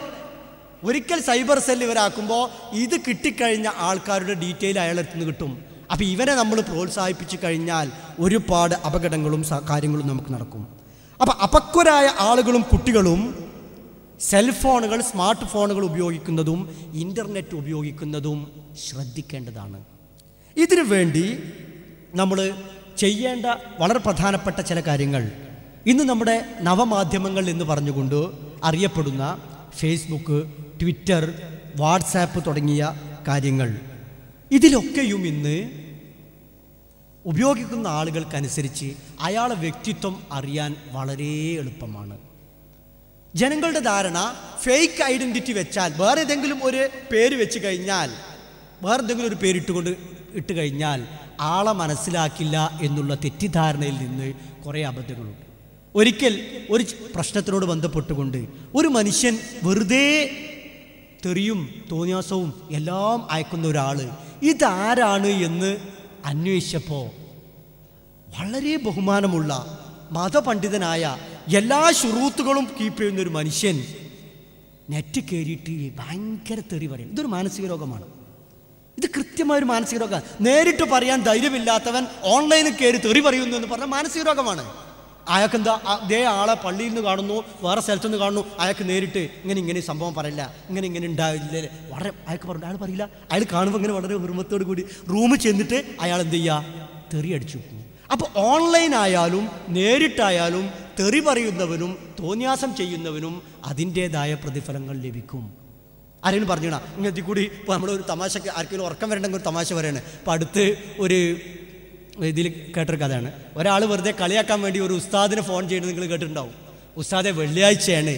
ഒരിക്കൽ സൈബർ സെല്ല് ഇവരാക്കുമ്പോൾ ഇത് കിട്ടിക്കഴിഞ്ഞ ആൾക്കാരുടെ ഡീറ്റെയിൽ അയാളെടുത്ത് നിന്ന് കിട്ടും. അപ്പോൾ ഇവരെ നമ്മൾ പ്രോത്സാഹിപ്പിച്ചു കഴിഞ്ഞാൽ ഒരുപാട് അപകടങ്ങളും കാര്യങ്ങളും നമുക്ക് നടക്കും. അപ്പോൾ അപക്വരായ ആളുകളും കുട്ടികളും സെൽഫോണുകൾ, സ്മാർട്ട് ഫോണുകൾ ഉപയോഗിക്കുന്നതും ഇൻ്റർനെറ്റ് ഉപയോഗിക്കുന്നതും ശ്രദ്ധിക്കേണ്ടതാണ്. ഇതിനു വേണ്ടി നമ്മൾ ചെയ്യേണ്ട വളരെ പ്രധാനപ്പെട്ട ചില കാര്യങ്ങൾ ഇന്ന് നമ്മുടെ നവമാധ്യമങ്ങൾ എന്ന് പറഞ്ഞുകൊണ്ട് അറിയപ്പെടുന്ന ഫേസ്ബുക്ക്, ട്വിറ്റർ, വാട്സാപ്പ് തുടങ്ങിയ കാര്യങ്ങൾ, ഇതിലൊക്കെയും ഇന്ന് ഉപയോഗിക്കുന്ന ആളുകൾക്കനുസരിച്ച് അയാളെ വ്യക്തിത്വം അറിയാൻ വളരെ എളുപ്പമാണ്. ജനങ്ങളുടെ ധാരണ ഫേക്ക് ഐഡൻറ്റിറ്റി വെച്ചാൽ, വേറെ ഏതെങ്കിലും ഒരു പേര് വെച്ച് കഴിഞ്ഞാൽ, വേറെ എന്തെങ്കിലും ഒരു പേരിട്ട് കഴിഞ്ഞാൽ ആളെ മനസ്സിലാക്കില്ല എന്നുള്ള തെറ്റിദ്ധാരണയിൽ നിന്ന് കുറേ അബദ്ധങ്ങളുണ്ട്. ഒരിക്കൽ ഒരു പ്രശ്നത്തിനോട് ബന്ധപ്പെട്ടുകൊണ്ട് ഒരു മനുഷ്യൻ വെറുതെ തെറിയും തോന്നിയാസവും എല്ലാം അയക്കുന്ന ഒരാൾ ഇതാരാണ് എന്ന് അന്വേഷിച്ചപ്പോൾ വളരെ ബഹുമാനമുള്ള മതപണ്ഡിതനായ എല്ലാ ശുറൂത്തുകളും കീപ്പ് ചെയ്യുന്നൊരു മനുഷ്യൻ നെറ്റ് കയറിയിട്ട് ഭയങ്കര തെറി പറയും. ഇതൊരു മാനസിക രോഗമാണ്. ഇത് കൃത്യമായൊരു മാനസിക രോഗമാണ്. നേരിട്ട് പറയാൻ ധൈര്യമില്ലാത്തവൻ ഓൺലൈനിൽ കയറി തെറി പറയുന്നു എന്ന് പറഞ്ഞാൽ മാനസിക രോഗമാണ്. അയാൾക്കെന്താ, അതേ ആളെ പള്ളിയിൽ നിന്ന് കാണുന്നു, വേറെ സ്ഥലത്തുനിന്ന് കാണുന്നു, അയാൾക്ക് നേരിട്ട് ഇങ്ങനെ സംഭവം പറയില്ല, ഇങ്ങനെ ഉണ്ടാവില്ലേ, വളരെ അയാൾക്ക് പറഞ്ഞു, അയാൾ പറയില്ല. അയാൾ കാണുമ്പോൾ ഇങ്ങനെ വളരെ ഹൃമത്തോടു കൂടി റൂമിൽ ചെന്നിട്ട് അയാൾ എന്ത് ചെയ്യുക, തെറി അടിച്ചു വെക്കും. അപ്പോൾ ഓൺലൈൻ ആയാലും നേരിട്ടായാലും തെറി പറയുന്നവനും തോന്നിയാസം ചെയ്യുന്നവനും അതിൻ്റേതായ പ്രതിഫലങ്ങൾ ലഭിക്കും. ആരെങ്കിലും പറഞ്ഞാ ഇങ്ങനത്തെ കൂടി ഇപ്പോൾ നമ്മളൊരു തമാശക്ക് ആർക്കെങ്കിലും ഉറക്കം വരണമെങ്കിൽ ഒരു തമാശ പറയാണ്. ഇപ്പോൾ അടുത്ത് ഒരു ഇതിൽ കേട്ടൊരു കഥയാണ്. ഒരാൾ വെറുതെ കളിയാക്കാൻ വേണ്ടി ഒരു ഉസ്താദിനെ ഫോൺ ചെയ്യുന്നത് നിങ്ങൾ കേട്ടിട്ടുണ്ടാവും. ഉസ്താദെ, വെള്ളിയാഴ്ചയാണ്,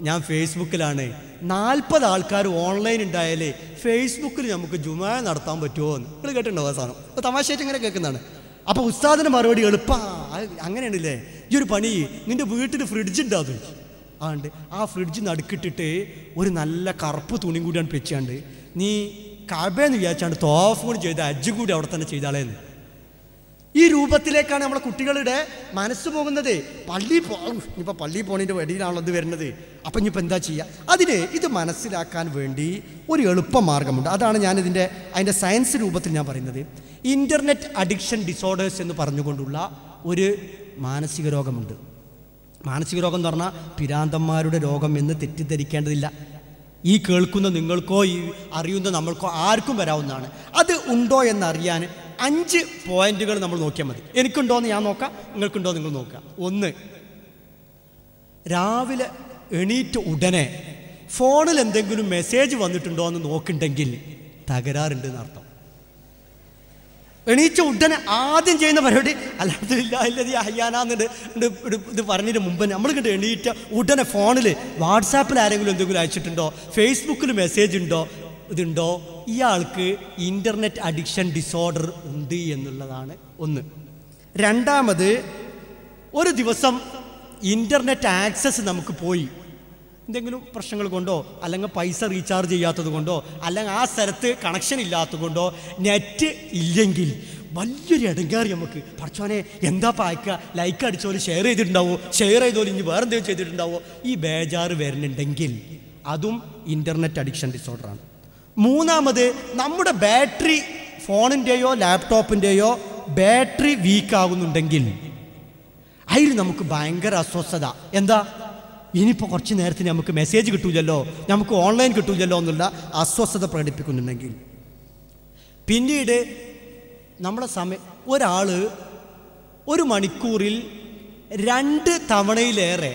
ഞാൻ ഫേസ്ബുക്കിലാണ്, 40 ആൾക്കാർ ഓൺലൈൻ ഉണ്ടായാലേ ഫേസ്ബുക്കിൽ നമുക്ക് ജുമാ നടത്താൻ പറ്റുമോ എന്ന് നിങ്ങൾ കേട്ടിട്ടുണ്ടാവും. അവസാനം അപ്പോൾ തമാശയായിട്ട് ഇങ്ങനെ കേൾക്കുന്നതാണ്. അപ്പോൾ ഉസ്താദിന് മറുപടി അങ്ങനെയാണല്ലേ, ഈ ഒരു പണി, നിൻ്റെ വീട്ടിൽ ഫ്രിഡ്ജ് ഉണ്ടാവും. ആണ്ട് ആ ഫ്രിഡ്ജ് നടുക്കിട്ടിട്ട് ഒരു നല്ല കറുപ്പ് തുണിയും കൂടിയാണ് വെച്ചാണ്ട് നീ കബേന്ന് വിചാരിച്ചാണ്ട് തോഫ് കൂടി ചെയ്ത് അജ്ജും കൂടി അവിടെ തന്നെ ചെയ്താളേന്ന്. ഈ രൂപത്തിലേക്കാണ് നമ്മളെ കുട്ടികളുടെ മനസ്സ് പോകുന്നത്. ഇനിയിപ്പോൾ പള്ളിയിൽ പോണതിൻ്റെ വഴിയിലാണല്ലോ ഇത് വരുന്നത്. അപ്പം ഇനിയിപ്പോൾ എന്താ ചെയ്യുക? ഇത് മനസ്സിലാക്കാൻ വേണ്ടി ഒരു എളുപ്പമാർഗമുണ്ട്. അതാണ് അതിൻ്റെ സയൻസ് രൂപത്തിൽ ഞാൻ പറയുന്നത്. ഇൻ്റർനെറ്റ് അഡിക്ഷൻ ഡിസോർഡേഴ്സ് എന്ന് പറഞ്ഞുകൊണ്ടുള്ള ഒരു മാനസിക രോഗമുണ്ട്. മാനസിക രോഗം എന്ന് പറഞ്ഞാൽ പിരാന്തന്മാരുടെ രോഗം എന്ന് തെറ്റിദ്ധരിക്കേണ്ടതില്ല. ഈ കേൾക്കുന്ന നിങ്ങൾക്കോ ഈ അറിയുന്ന നമ്മൾക്കോ ആർക്കും വരാവുന്നതാണ്. അത് ഉണ്ടോ എന്നറിയാൻ 5 പോയിന്റുകൾ നമ്മൾ നോക്കിയാൽ മതി. എനിക്കുണ്ടോയെന്ന് ഞാൻ നോക്കാം, നിങ്ങൾക്കുണ്ടോ നിങ്ങൾ നോക്കുക. 1, രാവിലെ എണീറ്റ് ഉടനെ ഫോണിൽ എന്തെങ്കിലും മെസ്സേജ് വന്നിട്ടുണ്ടോ എന്ന് നോക്കുന്നുണ്ടെങ്കിൽ തകരാറുണ്ട് എന്നർത്ഥം. എണീച്ച ഉടനെ ആദ്യം ചെയ്യുന്ന പരിപാടി അൽഹംദുലില്ലാഹി അഹ്യാനാന്നുണ്ട് ഇത് പറഞ്ഞതിന് മുമ്പ് നമ്മൾ കണ്ട് എണീറ്റ ഉടനെ ഫോണിൽ വാട്സാപ്പിൽ ആരെങ്കിലും എന്തെങ്കിലും അയച്ചിട്ടുണ്ടോ, ഫേസ്ബുക്കിൽ മെസ്സേജ് ഉണ്ടോ, ഇതുണ്ടോ, ഇയാൾക്ക് ഇൻ്റർനെറ്റ് അഡിക്ഷൻ ഡിസോർഡർ ഉണ്ട് എന്നുള്ളതാണ് 1. രണ്ടാമത്, ഒരു ദിവസം ഇൻ്റർനെറ്റ് ആക്സസ് നമുക്ക് പോയി, എന്തെങ്കിലും പ്രശ്നങ്ങൾ കൊണ്ടോ അല്ലെങ്കിൽ പൈസ റീചാർജ് ചെയ്യാത്തത് കൊണ്ടോ അല്ലെങ്കിൽ ആ സ്ഥലത്ത് കണക്ഷൻ ഇല്ലാത്തത് കൊണ്ടോ നെറ്റ് ഇല്ലെങ്കിൽ വലിയൊരു ഇടങ്ങാറി നമുക്ക്. പഠിച്ചോനെ എന്താ പായ്ക്കുക, ലൈക്ക് അടിച്ചോല് ഷെയർ ചെയ്തിട്ടുണ്ടാവോ, ഷെയർ ചെയ്തോല് ഇനി വേറെ എന്തെങ്കിലും ചെയ്തിട്ടുണ്ടാവോ, ഈ ബേജാറ് വരുന്നുണ്ടെങ്കിൽ അതും ഇൻ്റർനെറ്റ് അഡിക്ഷൻ ഡിസോർഡറാണ്. മൂന്നാമത്, നമ്മുടെ ബാറ്ററി, ഫോണിൻ്റെയോ ലാപ്ടോപ്പിൻ്റെയോ ബാറ്ററി വീക്കാകുന്നുണ്ടെങ്കിൽ അതിൽ നമുക്ക് ഭയങ്കര അസ്വസ്ഥത. എന്താ, ഇനിയിപ്പോൾ കുറച്ച് നേരത്തിന് നമുക്ക് മെസ്സേജ് കിട്ടൂലല്ലോ, നമുക്ക് ഓൺലൈൻ കിട്ടൂലല്ലോ എന്നുള്ള അസ്വസ്ഥത പ്രകടിപ്പിക്കുന്നുണ്ടെങ്കിൽ. പിന്നീട് നമ്മുടെ ഒരാൾ 1 മണിക്കൂറിൽ 2 തവണയിലേറെ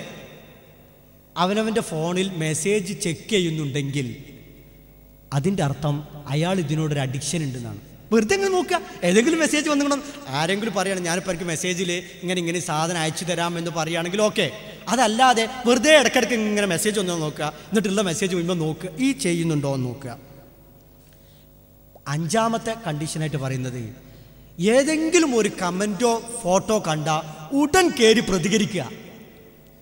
അവനവൻ്റെ ഫോണിൽ മെസ്സേജ് ചെക്ക് ചെയ്യുന്നുണ്ടെങ്കിൽ അതിൻ്റെ അർത്ഥം അയാൾ ഇതിനോടൊരു അഡിക്ഷൻ ഉണ്ടെന്നാണ്. വെറുതെ ഇങ്ങനെ നോക്കുക, ഏതെങ്കിലും മെസ്സേജ് വന്നിക്കണം, ആരെങ്കിലും പറയുകയാണ് ഞാനിപ്പോൾ എനിക്ക് മെസ്സേജിൽ ഇങ്ങനെ സാധനം അയച്ചു തരാം എന്ന് പറയുകയാണെങ്കിൽ ഓക്കെ. അതല്ലാതെ വെറുതെ ഇടയ്ക്കിടയ്ക്ക് ഇങ്ങനെ മെസ്സേജ് ഒന്ന് നോക്കുക, എന്നിട്ടുള്ള മെസ്സേജ് വരുമ്പോൾ നോക്കുക, ഈ ചെയ്യുന്നുണ്ടോ എന്ന് നോക്കുക. 5ാമത്തെ കണ്ടീഷനായിട്ട് പറയുന്നത്, ഏതെങ്കിലും ഒരു കമൻറ്റോ ഫോട്ടോ കണ്ട ഉടൻ കയറി പ്രതികരിക്കുക.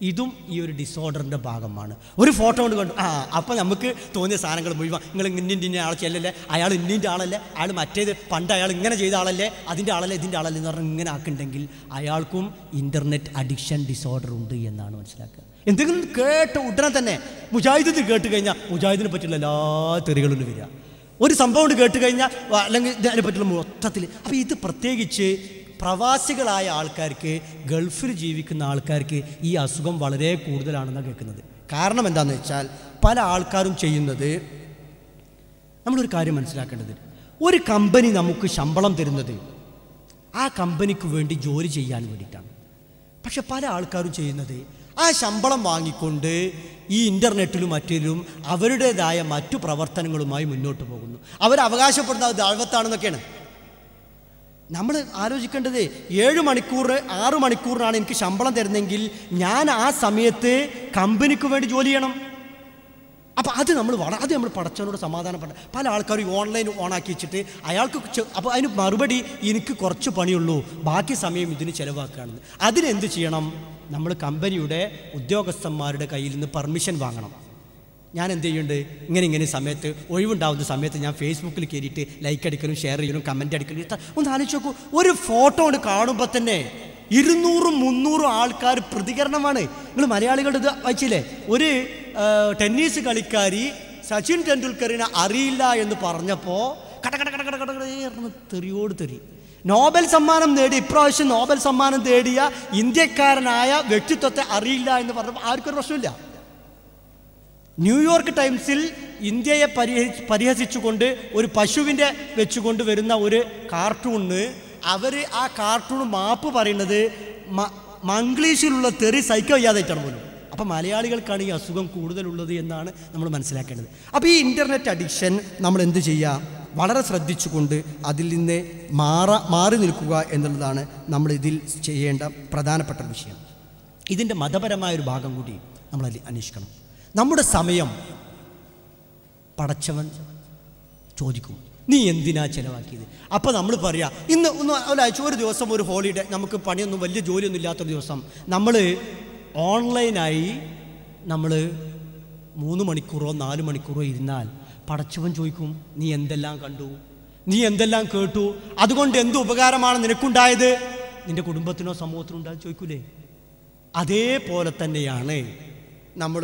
ഇതും ഈ ഒരു ഡിസോർഡറിൻ്റെ ഭാഗമാണ്. ഒരു ഫോട്ടോ കൊണ്ട് കണ്ടു, അപ്പം നമുക്ക് തോന്നിയ സാധനങ്ങൾ മുഴുവൻ, നിങ്ങൾ ഇന്ന ആളെ ചെല്ലല്ലേ, അയാൾ ഇന്നിൻ്റെ ആളല്ലേ, അയാൾ മറ്റേത് പണ്ട് അയാൾ ഇങ്ങനെ ചെയ്ത ആളല്ലേ, അതിൻ്റെ ആളല്ലേ, ഇതിൻ്റെ ആളല്ലേ എന്ന് പറഞ്ഞാൽ ഇങ്ങനെ ആക്കുന്നുണ്ടെങ്കിൽ അയാൾക്കും ഇൻ്റർനെറ്റ് അഡിക്ഷൻ ഡിസോർഡർ ഉണ്ട് എന്നാണ് മനസ്സിലാക്കുക. എന്തെങ്കിലും കേട്ട് ഉടനെ തന്നെ മുജാഹിദ് കേട്ട് കഴിഞ്ഞാൽ മുജാഹിദിനെ പറ്റിയുള്ള എല്ലാ തെറികളും വരിക. ഒരു സംഭവം കേട്ട് കഴിഞ്ഞാൽ അല്ലെങ്കിൽ ഇതിനെ പറ്റിയുള്ള മൊത്തത്തിൽ. അപ്പോൾ ഇത് പ്രത്യേകിച്ച് പ്രവാസികളായ ആൾക്കാർക്ക്, ഗൾഫിൽ ജീവിക്കുന്ന ആൾക്കാർക്ക് ഈ അസുഖം വളരെ കൂടുതലാണെന്നാണ് കേൾക്കുന്നത്. കാരണം എന്താണെന്ന് വെച്ചാൽ പല ആൾക്കാരും ചെയ്യുന്നത്, നമ്മളൊരു കാര്യം മനസ്സിലാക്കേണ്ടത്, ഒരു കമ്പനി നമുക്ക് ശമ്പളം തരുന്നത് ആ കമ്പനിക്ക് വേണ്ടി ജോലി ചെയ്യാൻ വേണ്ടിയിട്ടാണ്. പക്ഷെ പല ആൾക്കാരും ചെയ്യുന്നത് ആ ശമ്പളം വാങ്ങിക്കൊണ്ട് ഈ ഇൻ്റർനെറ്റിലും മറ്റിലും അവരുടേതായ മറ്റു പ്രവർത്തനങ്ങളുമായി മുന്നോട്ട് പോകുന്നു. അവരവകാശപ്പെടുന്നത് ദഅവത്താണെന്നൊക്കെയാണ്. നമ്മൾ ആലോചിക്കേണ്ടത് 7 മണിക്കൂർ 6 മണിക്കൂറിനാണ് എനിക്ക് ശമ്പളം തരുന്നതെങ്കിൽ ഞാൻ ആ സമയത്ത് കമ്പനിക്ക് വേണ്ടി ജോലി ചെയ്യണം. അപ്പോൾ അത് നമ്മൾ പടച്ചവനോട് സമാധാനപ്പെട്ട. പല ആൾക്കാരും ഓൺലൈൻ ഓണാക്കി വെച്ചിട്ട് അയാൾക്ക് അപ്പോൾ അതിന് മറുപടി എനിക്ക് കുറച്ച് പണിയുള്ളൂ, ബാക്കി സമയം ഇതിന് ചിലവാക്കുകയാണെന്ന്. അതിനെന്ത് ചെയ്യണം? നമ്മൾ കമ്പനിയുടെ ഉദ്യോഗസ്ഥന്മാരുടെ കയ്യിൽ നിന്ന് പെർമിഷൻ വാങ്ങണം. ഞാൻ എന്ത് ചെയ്യുന്നുണ്ട്, ഇങ്ങനെ സമയത്ത് ഒഴിവുണ്ടാവുന്ന സമയത്ത് ഞാൻ ഫേസ്ബുക്കിൽ കയറിയിട്ട് ലൈക്ക് അടിക്കലും ഷെയർ ചെയ്യലും കമൻറ്റ് അടിക്കലും. ഒന്ന് ആലോചിച്ച് നോക്കൂ, ഒരു ഫോട്ടോ കൊണ്ട് കാണുമ്പോൾ തന്നെ 200-300 ആൾക്കാർ പ്രതികരണമാണ്. നിങ്ങൾ മലയാളികളുടെ ഇത് വായിച്ചില്ലേ, ഒരു ടെന്നീസ് കളിക്കാരി സച്ചിൻ ടെണ്ടുൽക്കറിനെ അറിയില്ല എന്ന് പറഞ്ഞപ്പോൾ തെറിയോട് തെറി. നോബൽ സമ്മാനം നേടി, ഇപ്രാവശ്യം നോബൽ സമ്മാനം നേടിയ ഇന്ത്യക്കാരനായ വ്യക്തിത്വത്തെ അറിയില്ല എന്ന് പറഞ്ഞപ്പോൾ ആർക്കൊരു പ്രശ്നമില്ല. ന്യൂയോർക്ക് ടൈംസിൽ ഇന്ത്യയെ പരിഹസിച്ചുകൊണ്ട് ഒരു പശുവിൻ്റെ വെച്ചുകൊണ്ട് വരുന്ന ഒരു കാർട്ടൂണിന് അവർ ആ കാർട്ടൂൺ മാപ്പ് പറയുന്നത് മംഗ്ലീഷിലുള്ള തെറി സൈക്കിൾ ചെയ്യാതായിട്ടാണ് പോലും. അപ്പം മലയാളികൾക്കാണ് ഈ അസുഖം കൂടുതലുള്ളത് എന്നാണ് നമ്മൾ മനസ്സിലാക്കേണ്ടത്. അപ്പോൾ ഈ ഇൻ്റർനെറ്റ് അഡിക്ഷൻ നമ്മൾ എന്ത് ചെയ്യുക, വളരെ ശ്രദ്ധിച്ചുകൊണ്ട് അതിൽ നിന്ന് മാറി നിൽക്കുക എന്നുള്ളതാണ് നമ്മളിതിൽ ചെയ്യേണ്ട പ്രധാനപ്പെട്ട വിഷയം. ഇതിൻ്റെ മതപരമായൊരു ഭാഗം കൂടി നമ്മൾ അന്വേഷിക്കണം. നമ്മുടെ സമയം പടച്ചവൻ ചോദിക്കും, നീ എന്തിനാ ചിലവാക്കിയത്? അപ്പോൾ നമ്മൾ പറയാം, ഇന്ന് ഒരാഴ്ച ഒരു ദിവസം ഒരു ഹോളിഡേ, നമുക്ക് പണിയൊന്നും വലിയ ജോലിയൊന്നും ഇല്ലാത്തൊരു ദിവസം നമ്മൾ ഓൺലൈനായി നമ്മൾ 3 മണിക്കൂറോ 4 മണിക്കൂറോ ഇരുന്നാൽ പടച്ചവൻ ചോദിക്കും, നീ എന്തെല്ലാം കണ്ടു, നീ എന്തെല്ലാം കേട്ടു, അതുകൊണ്ട് എന്ത് ഉപകാരമാണ് നിനക്കുണ്ടായത്, നിൻ്റെ കുടുംബത്തിനോ സമൂഹത്തിനോ ഉണ്ടാകും ചോദിക്കൂലേ? അതേപോലെ തന്നെയാണ് നമ്മൾ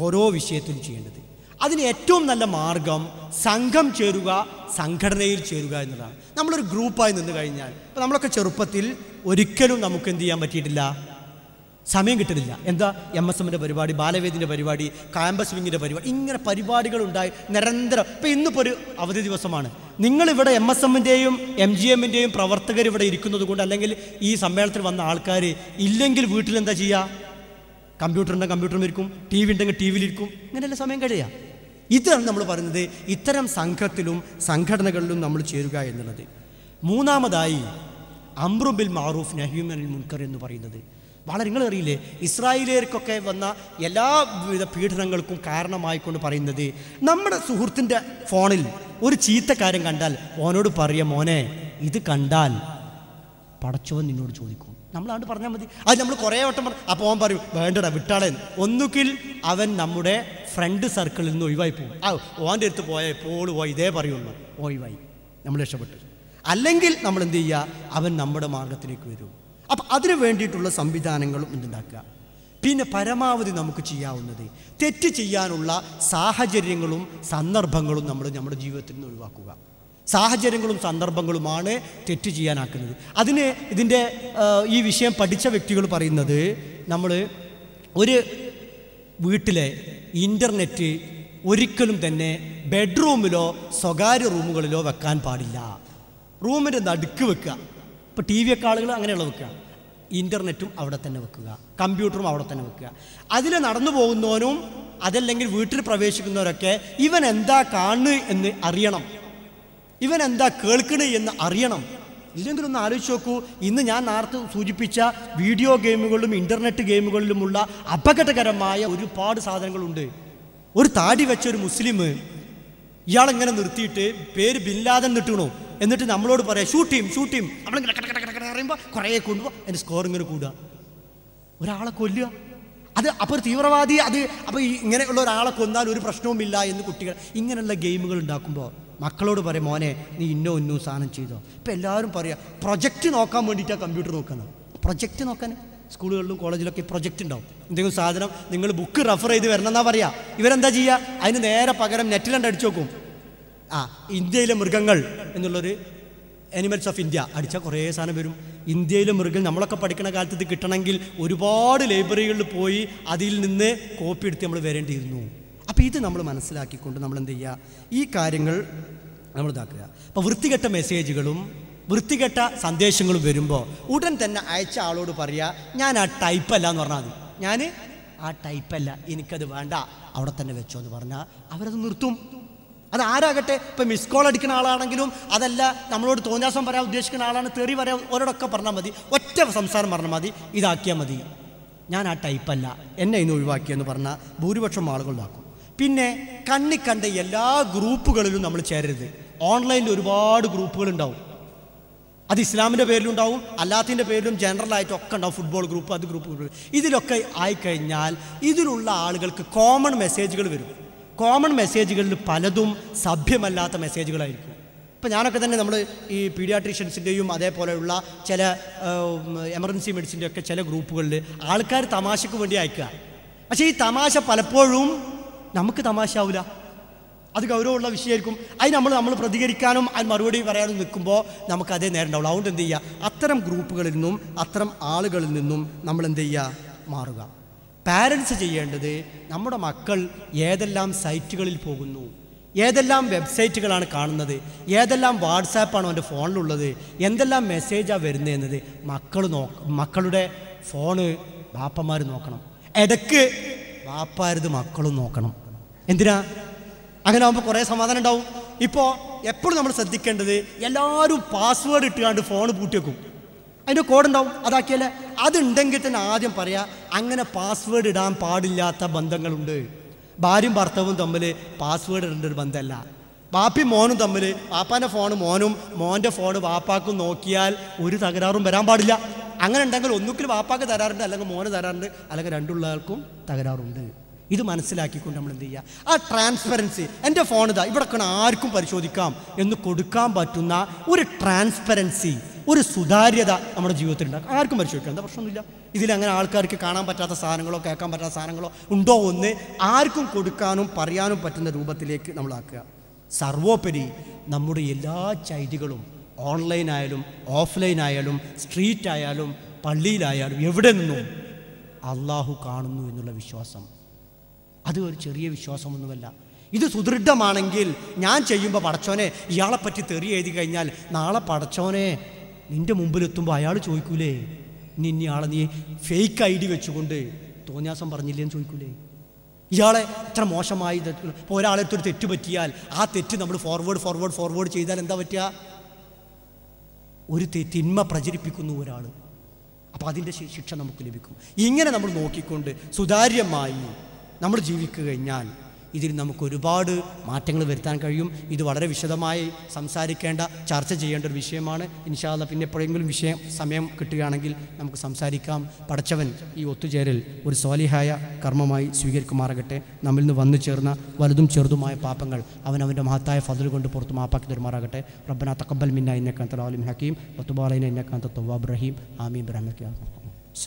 ഓരോ വിഷയത്തിലും ചെയ്യേണ്ടത്. അതിന് ഏറ്റവും നല്ല മാർഗം സംഘം ചേരുക, സംഘടനയിൽ ചേരുക എന്നതാണ്. നമ്മളൊരു ഗ്രൂപ്പായി നിന്ന് കഴിഞ്ഞാൽ, ഇപ്പോൾ നമ്മളൊക്കെ ചെറുപ്പത്തിൽ ഒരിക്കലും നമുക്ക് എന്ത് ചെയ്യാൻ പറ്റിയിട്ടില്ല, സമയം കിട്ടുന്നില്ല. എന്താ, MSMൻ്റെ പരിപാടി, ബാലവേദിൻ്റെ പരിപാടി, ക്യാമ്പസ് വിങ്ങിൻ്റെ പരിപാടി, ഇങ്ങനെ പരിപാടികളുണ്ടായി നിരന്തരം. ഇപ്പോൾ ഇന്നിപ്പോൾ ഒരു അവധി ദിവസമാണ്, നിങ്ങളിവിടെ MSMൻ്റെയും MGMൻ്റെയും പ്രവർത്തകർ ഇവിടെ ഇരിക്കുന്നത് കൊണ്ട്, അല്ലെങ്കിൽ ഈ സമ്മേളനത്തിൽ വന്ന ആൾക്കാർ ഇല്ലെങ്കിൽ വീട്ടിലെന്താ ചെയ്യുക, കമ്പ്യൂട്ടറുണ്ടെങ്കിൽ കമ്പ്യൂട്ടറിൽ ഇരിക്കും, TV ഉണ്ടെങ്കിൽ TV യിലിരിക്കും, ഇങ്ങനെയല്ല സമയം കഴിയുക. ഇതാണ് നമ്മൾ പറയുന്നത്, ഇത്തരം സംഘത്തിലും സംഘടനകളിലും നമ്മൾ ചേരുക എന്നുള്ളത്. മൂന്നാമതായി അംറു ബിൽ മഅറൂഫ് നഹ്യു അനിൽ മുൻകർ എന്ന് പറയുന്നത് വളരെ, നിങ്ങൾ അറിയില്ലേ, ഇസ്രായേലിയർക്കൊക്കെ വന്ന എല്ലാവിധ പീഡനങ്ങൾക്കും കാരണമായിക്കൊണ്ട് പറയുന്നത്, നമ്മുടെ സുഹൃത്തിൻ്റെ ഫോണിൽ ഒരു ചീത്ത കാര്യം കണ്ടാൽ ഓനോട് പറയുക, മോനെ ഇത് കണ്ടാൽ പടച്ചവൻ നിന്നോട് ചോദിക്കും, നമ്മളാണ്ട് പറഞ്ഞാൽ മതി. അത് നമ്മൾ കുറേ വട്ടം അപ്പോൾ അവൻ പറയും വേണ്ടടാ വിട്ടാളെ. ഒന്നുകിൽ അവൻ നമ്മുടെ ഫ്രണ്ട് സർക്കിളിൽ നിന്ന് ഒഴിവായി പോകും. ഓൻ്റെ അടുത്ത് പോയാൽ എപ്പോഴും ഇതേ പറയുള്ളൂ, ഒഴിവായി, നമ്മൾ രക്ഷപ്പെട്ടു. അല്ലെങ്കിൽ നമ്മൾ എന്ത് ചെയ്യുക, അവൻ നമ്മുടെ മാർഗത്തിലേക്ക് വരും. അപ്പം അതിന് വേണ്ടിയിട്ടുള്ള സംവിധാനങ്ങളും എന്തുണ്ടാക്കുക. പിന്നെ പരമാവധി നമുക്ക് ചെയ്യാവുന്നത് തെറ്റ് ചെയ്യാനുള്ള സാഹചര്യങ്ങളും സന്ദർഭങ്ങളും നമ്മൾ നമ്മുടെ ജീവിതത്തിൽ നിന്ന് ഒഴിവാക്കുക. സാഹചര്യങ്ങളും സന്ദർഭങ്ങളുമാണ് തെറ്റ് ചെയ്യാനാക്കുന്നത്. അതിന് ഇതിൻ്റെ ഈ വിഷയം പഠിച്ച വ്യക്തികൾ പറയുന്നത്, നമ്മൾ ഒരു വീട്ടിലെ ഇൻ്റർനെറ്റ് ഒരിക്കലും തന്നെ ബെഡ്റൂമിലോ സ്വകാര്യ റൂമുകളിലോ വെക്കാൻ പാടില്ല. റൂമിൻ്റെ നടുക്ക് വെക്കുക. ഇപ്പോൾ ടി വി ഒക്കെ ആളുകൾ അങ്ങനെയുള്ള വെക്കുക. ഇൻ്റർനെറ്റും അവിടെ തന്നെ വെക്കുക, കമ്പ്യൂട്ടറും അവിടെ തന്നെ വെക്കുക. അതിൽ നടന്നു പോകുന്നവനും അതല്ലെങ്കിൽ വീട്ടിൽ പ്രവേശിക്കുന്നവരൊക്കെ ഇവൻ എന്താ കാണുക എന്ന് അറിയണം, ഇവൻ എന്താ കേൾക്കണേ എന്ന് അറിയണം. ഇല്ലെങ്കിൽ ഒന്ന് ആലോചിച്ച് നോക്കൂ, ഇന്ന് ഞാൻ നേരത്തെ സൂചിപ്പിച്ച വീഡിയോ ഗെയിമുകളിലും ഇൻ്റർനെറ്റ് ഗെയിമുകളിലുമുള്ള അപകടകരമായ ഒരുപാട് സാധനങ്ങളുണ്ട്. ഒരു താടി വെച്ച ഒരു മുസ്ലിം ഇയാളെങ്ങനെ നിർത്തിയിട്ട് പേര് ബിൻ ലാദൻ നിട്ടണോ, എന്നിട്ട് നമ്മളോട് പറയാം ഷൂട്ട് ചെയ്യും. നമ്മളിങ്ങനെ കട പറയുമ്പോൾ കുറേ കൊണ്ടുപോകും, അതിൻ്റെ സ്കോർ ഇങ്ങനെ കൂടുക, ഒരാളെ കൊല്ലുക. അത് അപ്പോൾ ഒരു തീവ്രവാദി, അത് അപ്പോൾ ഇങ്ങനെയുള്ള ഒരാളെ കൊന്നാൽ ഒരു പ്രശ്നവുമില്ല എന്ന് കുട്ടികൾ ഇങ്ങനെയുള്ള ഗെയിമുകൾ ഉണ്ടാക്കുമ്പോൾ മക്കളോട് പറയും മോനെ നീ ഇന്നോ സാധനം ചെയ്തോ. ഇപ്പം എല്ലാവരും പറയാം പ്രൊജക്റ്റ് നോക്കാൻ വേണ്ടിയിട്ടാണ് കമ്പ്യൂട്ടർ നോക്കുന്നത്. പ്രൊജക്റ്റ് നോക്കാൻ സ്കൂളുകളിലും കോളേജിലൊക്കെ പ്രൊജക്റ്റ് ഉണ്ടാവും. എന്തെങ്കിലും സാധനം നിങ്ങൾ ബുക്ക് റെഫർ ചെയ്ത് വരണം എന്നാ പറയുക. ഇവരെന്താ ചെയ്യുക, അതിന് നേരെ പകരം നെറ്റിലണ്ട് അടിച്ചു നോക്കും. ഇന്ത്യയിലെ മൃഗങ്ങൾ എന്നുള്ളൊരു ആനിമൽസ് ഓഫ് ഇന്ത്യ അടിച്ചാൽ കുറേ സാധനം വരും. ഇന്ത്യയിലെ മൃഗം നമ്മളൊക്കെ പഠിക്കുന്ന കാലത്ത് ഇത് കിട്ടണമെങ്കിൽ ഒരുപാട് ലൈബ്രറികളിൽ പോയി അതിൽ നിന്ന് കോപ്പി എടുത്ത് നമ്മൾ വരേണ്ടിയിരുന്നു. അപ്പോൾ ഇത് നമ്മൾ മനസ്സിലാക്കിക്കൊണ്ട് നമ്മൾ എന്ത് ചെയ്യുക, ഈ കാര്യങ്ങൾ നമ്മൾ ഇതാക്കുക. അപ്പോൾ വൃത്തികെട്ട മെസ്സേജുകളും വൃത്തികെട്ട സന്ദേശങ്ങളും വരുമ്പോൾ ഉടൻ തന്നെ അയച്ച ആളോട് പറയുക ഞാൻ ആ ടൈപ്പല്ല എന്ന് പറഞ്ഞാൽ മതി. ഞാൻ ആ ടൈപ്പല്ല, എനിക്കത് വേണ്ട, അവിടെ തന്നെ വെച്ചോ എന്ന് പറഞ്ഞാൽ അവരത് നിർത്തും. അത് ആരാകട്ടെ, ഇപ്പം മിസ് കോൾ അടിക്കുന്ന ആളാണെങ്കിലും അതല്ല നമ്മളോട് തോന്നിയാസം പറയാൻ ഉദ്ദേശിക്കുന്ന ആളാണ്, തെറി പറയാൻ ഓരോടൊക്കെ പറഞ്ഞാൽ മതി, ഒറ്റ സംസാരം പറഞ്ഞാൽ മതി, ഇതാക്കിയാൽ മതി, ഞാൻ ആ ടൈപ്പല്ല, എന്നെ ഇന്ന് ഒഴിവാക്കിയെന്ന് പറഞ്ഞാൽ ഭൂരിപക്ഷം ആളുകൾ ഇതാക്കും. പിന്നെ കണ്ട എല്ലാ ഗ്രൂപ്പുകളിലും നമ്മൾ ചേരരുത്. ഓൺലൈനിൽ ഒരുപാട് ഗ്രൂപ്പുകളുണ്ടാവും. അത് ഇസ്ലാമിൻ്റെ പേരിലുണ്ടാവും, അല്ലാത്തിൻ്റെ പേരിലും ജനറലായിട്ടൊക്കെ ഉണ്ടാവും. ഫുട്ബോൾ ഗ്രൂപ്പ്, അത് ഗ്രൂപ്പ്. ഇതിലൊക്കെ ആയിക്കഴിഞ്ഞാൽ ഇതിലുള്ള ആളുകൾക്ക് കോമൺ മെസ്സേജുകൾ വരും. കോമൺ മെസ്സേജുകളിൽ പലതും സഭ്യമല്ലാത്ത മെസ്സേജുകളായിരിക്കും. ഇപ്പം ഞാനൊക്കെ തന്നെ നമ്മൾ ഈ പീഡിയാട്രീഷ്യൻസിൻ്റെയും അതേപോലെയുള്ള ചില എമർജൻസി മെഡിസിൻ്റെ ഒക്കെ ചില ഗ്രൂപ്പുകളിൽ ആൾക്കാർ തമാശയ്ക്ക് വേണ്ടി അയക്കുക. പക്ഷേ ഈ തമാശ പലപ്പോഴും നമുക്ക് തമാശ ആവില്ല, അത് ഗൗരവമുള്ള വിഷയമായിരിക്കും. അതിന് നമ്മൾ പ്രതികരിക്കാനും അതിന് മറുപടി പറയാനും നിൽക്കുമ്പോൾ നമുക്ക് അതേ നേരം ഉണ്ടാവുള്ളൂ. അതുകൊണ്ട് എന്ത് ചെയ്യുക, അത്തരം ഗ്രൂപ്പുകളിൽ നിന്നും അത്തരം ആളുകളിൽ നിന്നും നമ്മൾ എന്ത് ചെയ്യുക, മാറുക. പാരൻസ് ചെയ്യേണ്ടത് നമ്മുടെ മക്കൾ ഏതെല്ലാം സൈറ്റുകളിൽ പോകുന്നു, ഏതെല്ലാം വെബ്സൈറ്റുകളാണ് കാണുന്നത്, ഏതെല്ലാം വാട്സാപ്പാണ് അവൻ്റെ ഫോണിലുള്ളത്, എന്തെല്ലാം മെസ്സേജാണ് വരുന്നതെന്നത് മക്കളുടെ ഫോണ് ബാപ്പന്മാർ നോക്കണം. ഇടയ്ക്ക് ബാപ്പാരത് മക്കളും നോക്കണം. എന്തിനാ? അങ്ങനെ ആകുമ്പോൾ കുറേ സമാധാനം ഉണ്ടാവും. ഇപ്പോൾ എപ്പോഴും നമ്മൾ ശ്രദ്ധിക്കേണ്ടത് എല്ലാവരും പാസ്വേഡ് ഇട്ടുകൊണ്ട് ഫോൺ പൂട്ടി വെക്കും. അതിൻ്റെ കോഡുണ്ടാവും, അതാക്കിയല്ലേ. അതുണ്ടെങ്കിൽ തന്നെ ആദ്യം പറയാം അങ്ങനെ പാസ്വേഡ് ഇടാൻ പാടില്ലാത്ത ബന്ധങ്ങളുണ്ട്. ഭാര്യയും ഭർത്താവും തമ്മിൽ പാസ്വേഡ് ഇടേണ്ട ഒരു ബന്ധമല്ല. ബാപ്പയും മോനും തമ്മിൽ വാപ്പാൻ്റെ ഫോണ് മോനും മോൻ്റെ ഫോണ് വാപ്പാക്കും നോക്കിയാൽ ഒരു തകരാറും വരാൻ പാടില്ല. അങ്ങനെ ഉണ്ടെങ്കിൽ ഒന്നുകിൽ വാപ്പാക്ക് തരാറുണ്ട്, അല്ലെങ്കിൽ മോന് തരാറുണ്ട്, അല്ലെങ്കിൽ രണ്ടുള്ള ആൾക്കും തകരാറുണ്ട്. ഇത് മനസ്സിലാക്കിക്കൊണ്ട് നമ്മൾ എന്ത് ചെയ്യുക, ആ ട്രാൻസ്പെറൻസി, എൻ്റെ ഫോൺ ഇതാ ഇവിടെ ആർക്കും പരിശോധിക്കാം എന്ന് കൊടുക്കാൻ പറ്റുന്ന ഒരു ട്രാൻസ്പെറൻസി, ഒരു സുതാര്യത നമ്മുടെ ജീവിതത്തിൽ ഉണ്ടാകും. ആർക്കും പരിശോധിക്കാം, എന്താ പ്രശ്നമൊന്നുമില്ല. ഇതിലങ്ങനെ ആൾക്കാർക്ക് കാണാൻ പറ്റാത്ത സാധനങ്ങളോ കേൾക്കാൻ പറ്റാത്ത സാധനങ്ങളോ ഉണ്ടോ എന്ന് ആർക്കും കൊടുക്കാനും പറയാനും പറ്റുന്ന രൂപത്തിലേക്ക് നമ്മളാക്കുക. സർവോപരി നമ്മുടെ എല്ലാ ചൈതികളും ഓൺലൈനായാലും ഓഫ്ലൈനായാലും സ്ട്രീറ്റായാലും പള്ളിയിലായാലും എവിടെ നിന്നും അള്ളാഹു കാണുന്നു എന്നുള്ള വിശ്വാസം, അത് ഒരു ചെറിയ വിശ്വാസമൊന്നുമല്ല. ഇത് സുദൃഢമാണെങ്കിൽ ഞാൻ ചെയ്യുമ്പോൾ പടച്ചോനെ ഇയാളെപ്പറ്റി തെറി എഴുതി കഴിഞ്ഞാൽ നാളെ പടച്ചോനെ നിൻ്റെ മുമ്പിലെത്തുമ്പോൾ അയാൾ ചോദിക്കൂലേ, ഇയാളെ നീ ഫേക്ക് ID വെച്ചുകൊണ്ട് തോന്നിയാസം പറഞ്ഞില്ലേന്ന് ചോദിക്കൂലേ, ഇയാളെ ഇത്ര മോശമായി. ഇപ്പോൾ ഒരാളെടുത്തൊരു തെറ്റ് പറ്റിയാൽ ആ തെറ്റ് നമ്മൾ ഫോർവേഡ് ചെയ്താൽ എന്താ പറ്റുക, ഒരു തിന്മ പ്രചരിപ്പിക്കുന്നു ഒരാൾ, അപ്പോൾ അതിൻ്റെ ശിക്ഷ നമുക്ക് ലഭിക്കും. ഇങ്ങനെ നമ്മൾ നോക്കിക്കൊണ്ട് സുതാര്യമായി നമ്മൾ ജീവിക്കുക കഴിഞ്ഞാൽ ഇതിൽ നമുക്ക് ഒരുപാട് മാറ്റങ്ങൾ വരുത്താൻ കഴിയും. ഇത് വളരെ വിശദമായി സംസാരിക്കേണ്ട, ചർച്ച ചെയ്യേണ്ട ഒരു വിഷയമാണ്. ഇൻഷാ അല്ലാഹ് പിന്നെ എപ്പോഴെങ്കിലും സമയം കിട്ടുകയാണെങ്കിൽ നമുക്ക് സംസാരിക്കാം. പടച്ചവൻ ഈ ഒത്തുചേരൽ ഒരു സ്വാലിഹായ കർമ്മമായി സ്വീകരിക്കുമാറാകട്ടെ. നമ്മിൽ നിന്ന് വന്നു ചേർന്ന വലുതും ചെറുതുമായ പാപങ്ങൾ അവൻ്റെ മഹത്തായ ഫദ്ൽ കൊണ്ട് പുറത്ത് മാപ്പാക്കി തരുമാറാകട്ടെ. റബ്ബനാ തഖബ്ബൽ മിന്നാ ഇന്നക അൻതൽ അലീമുൽ ഹകീം വതുബ് അലൈനാ ഇന്നക അൻതത് തവ്വാബുർ റഹീം. ആമീൻ ബിറഹ്മതിക.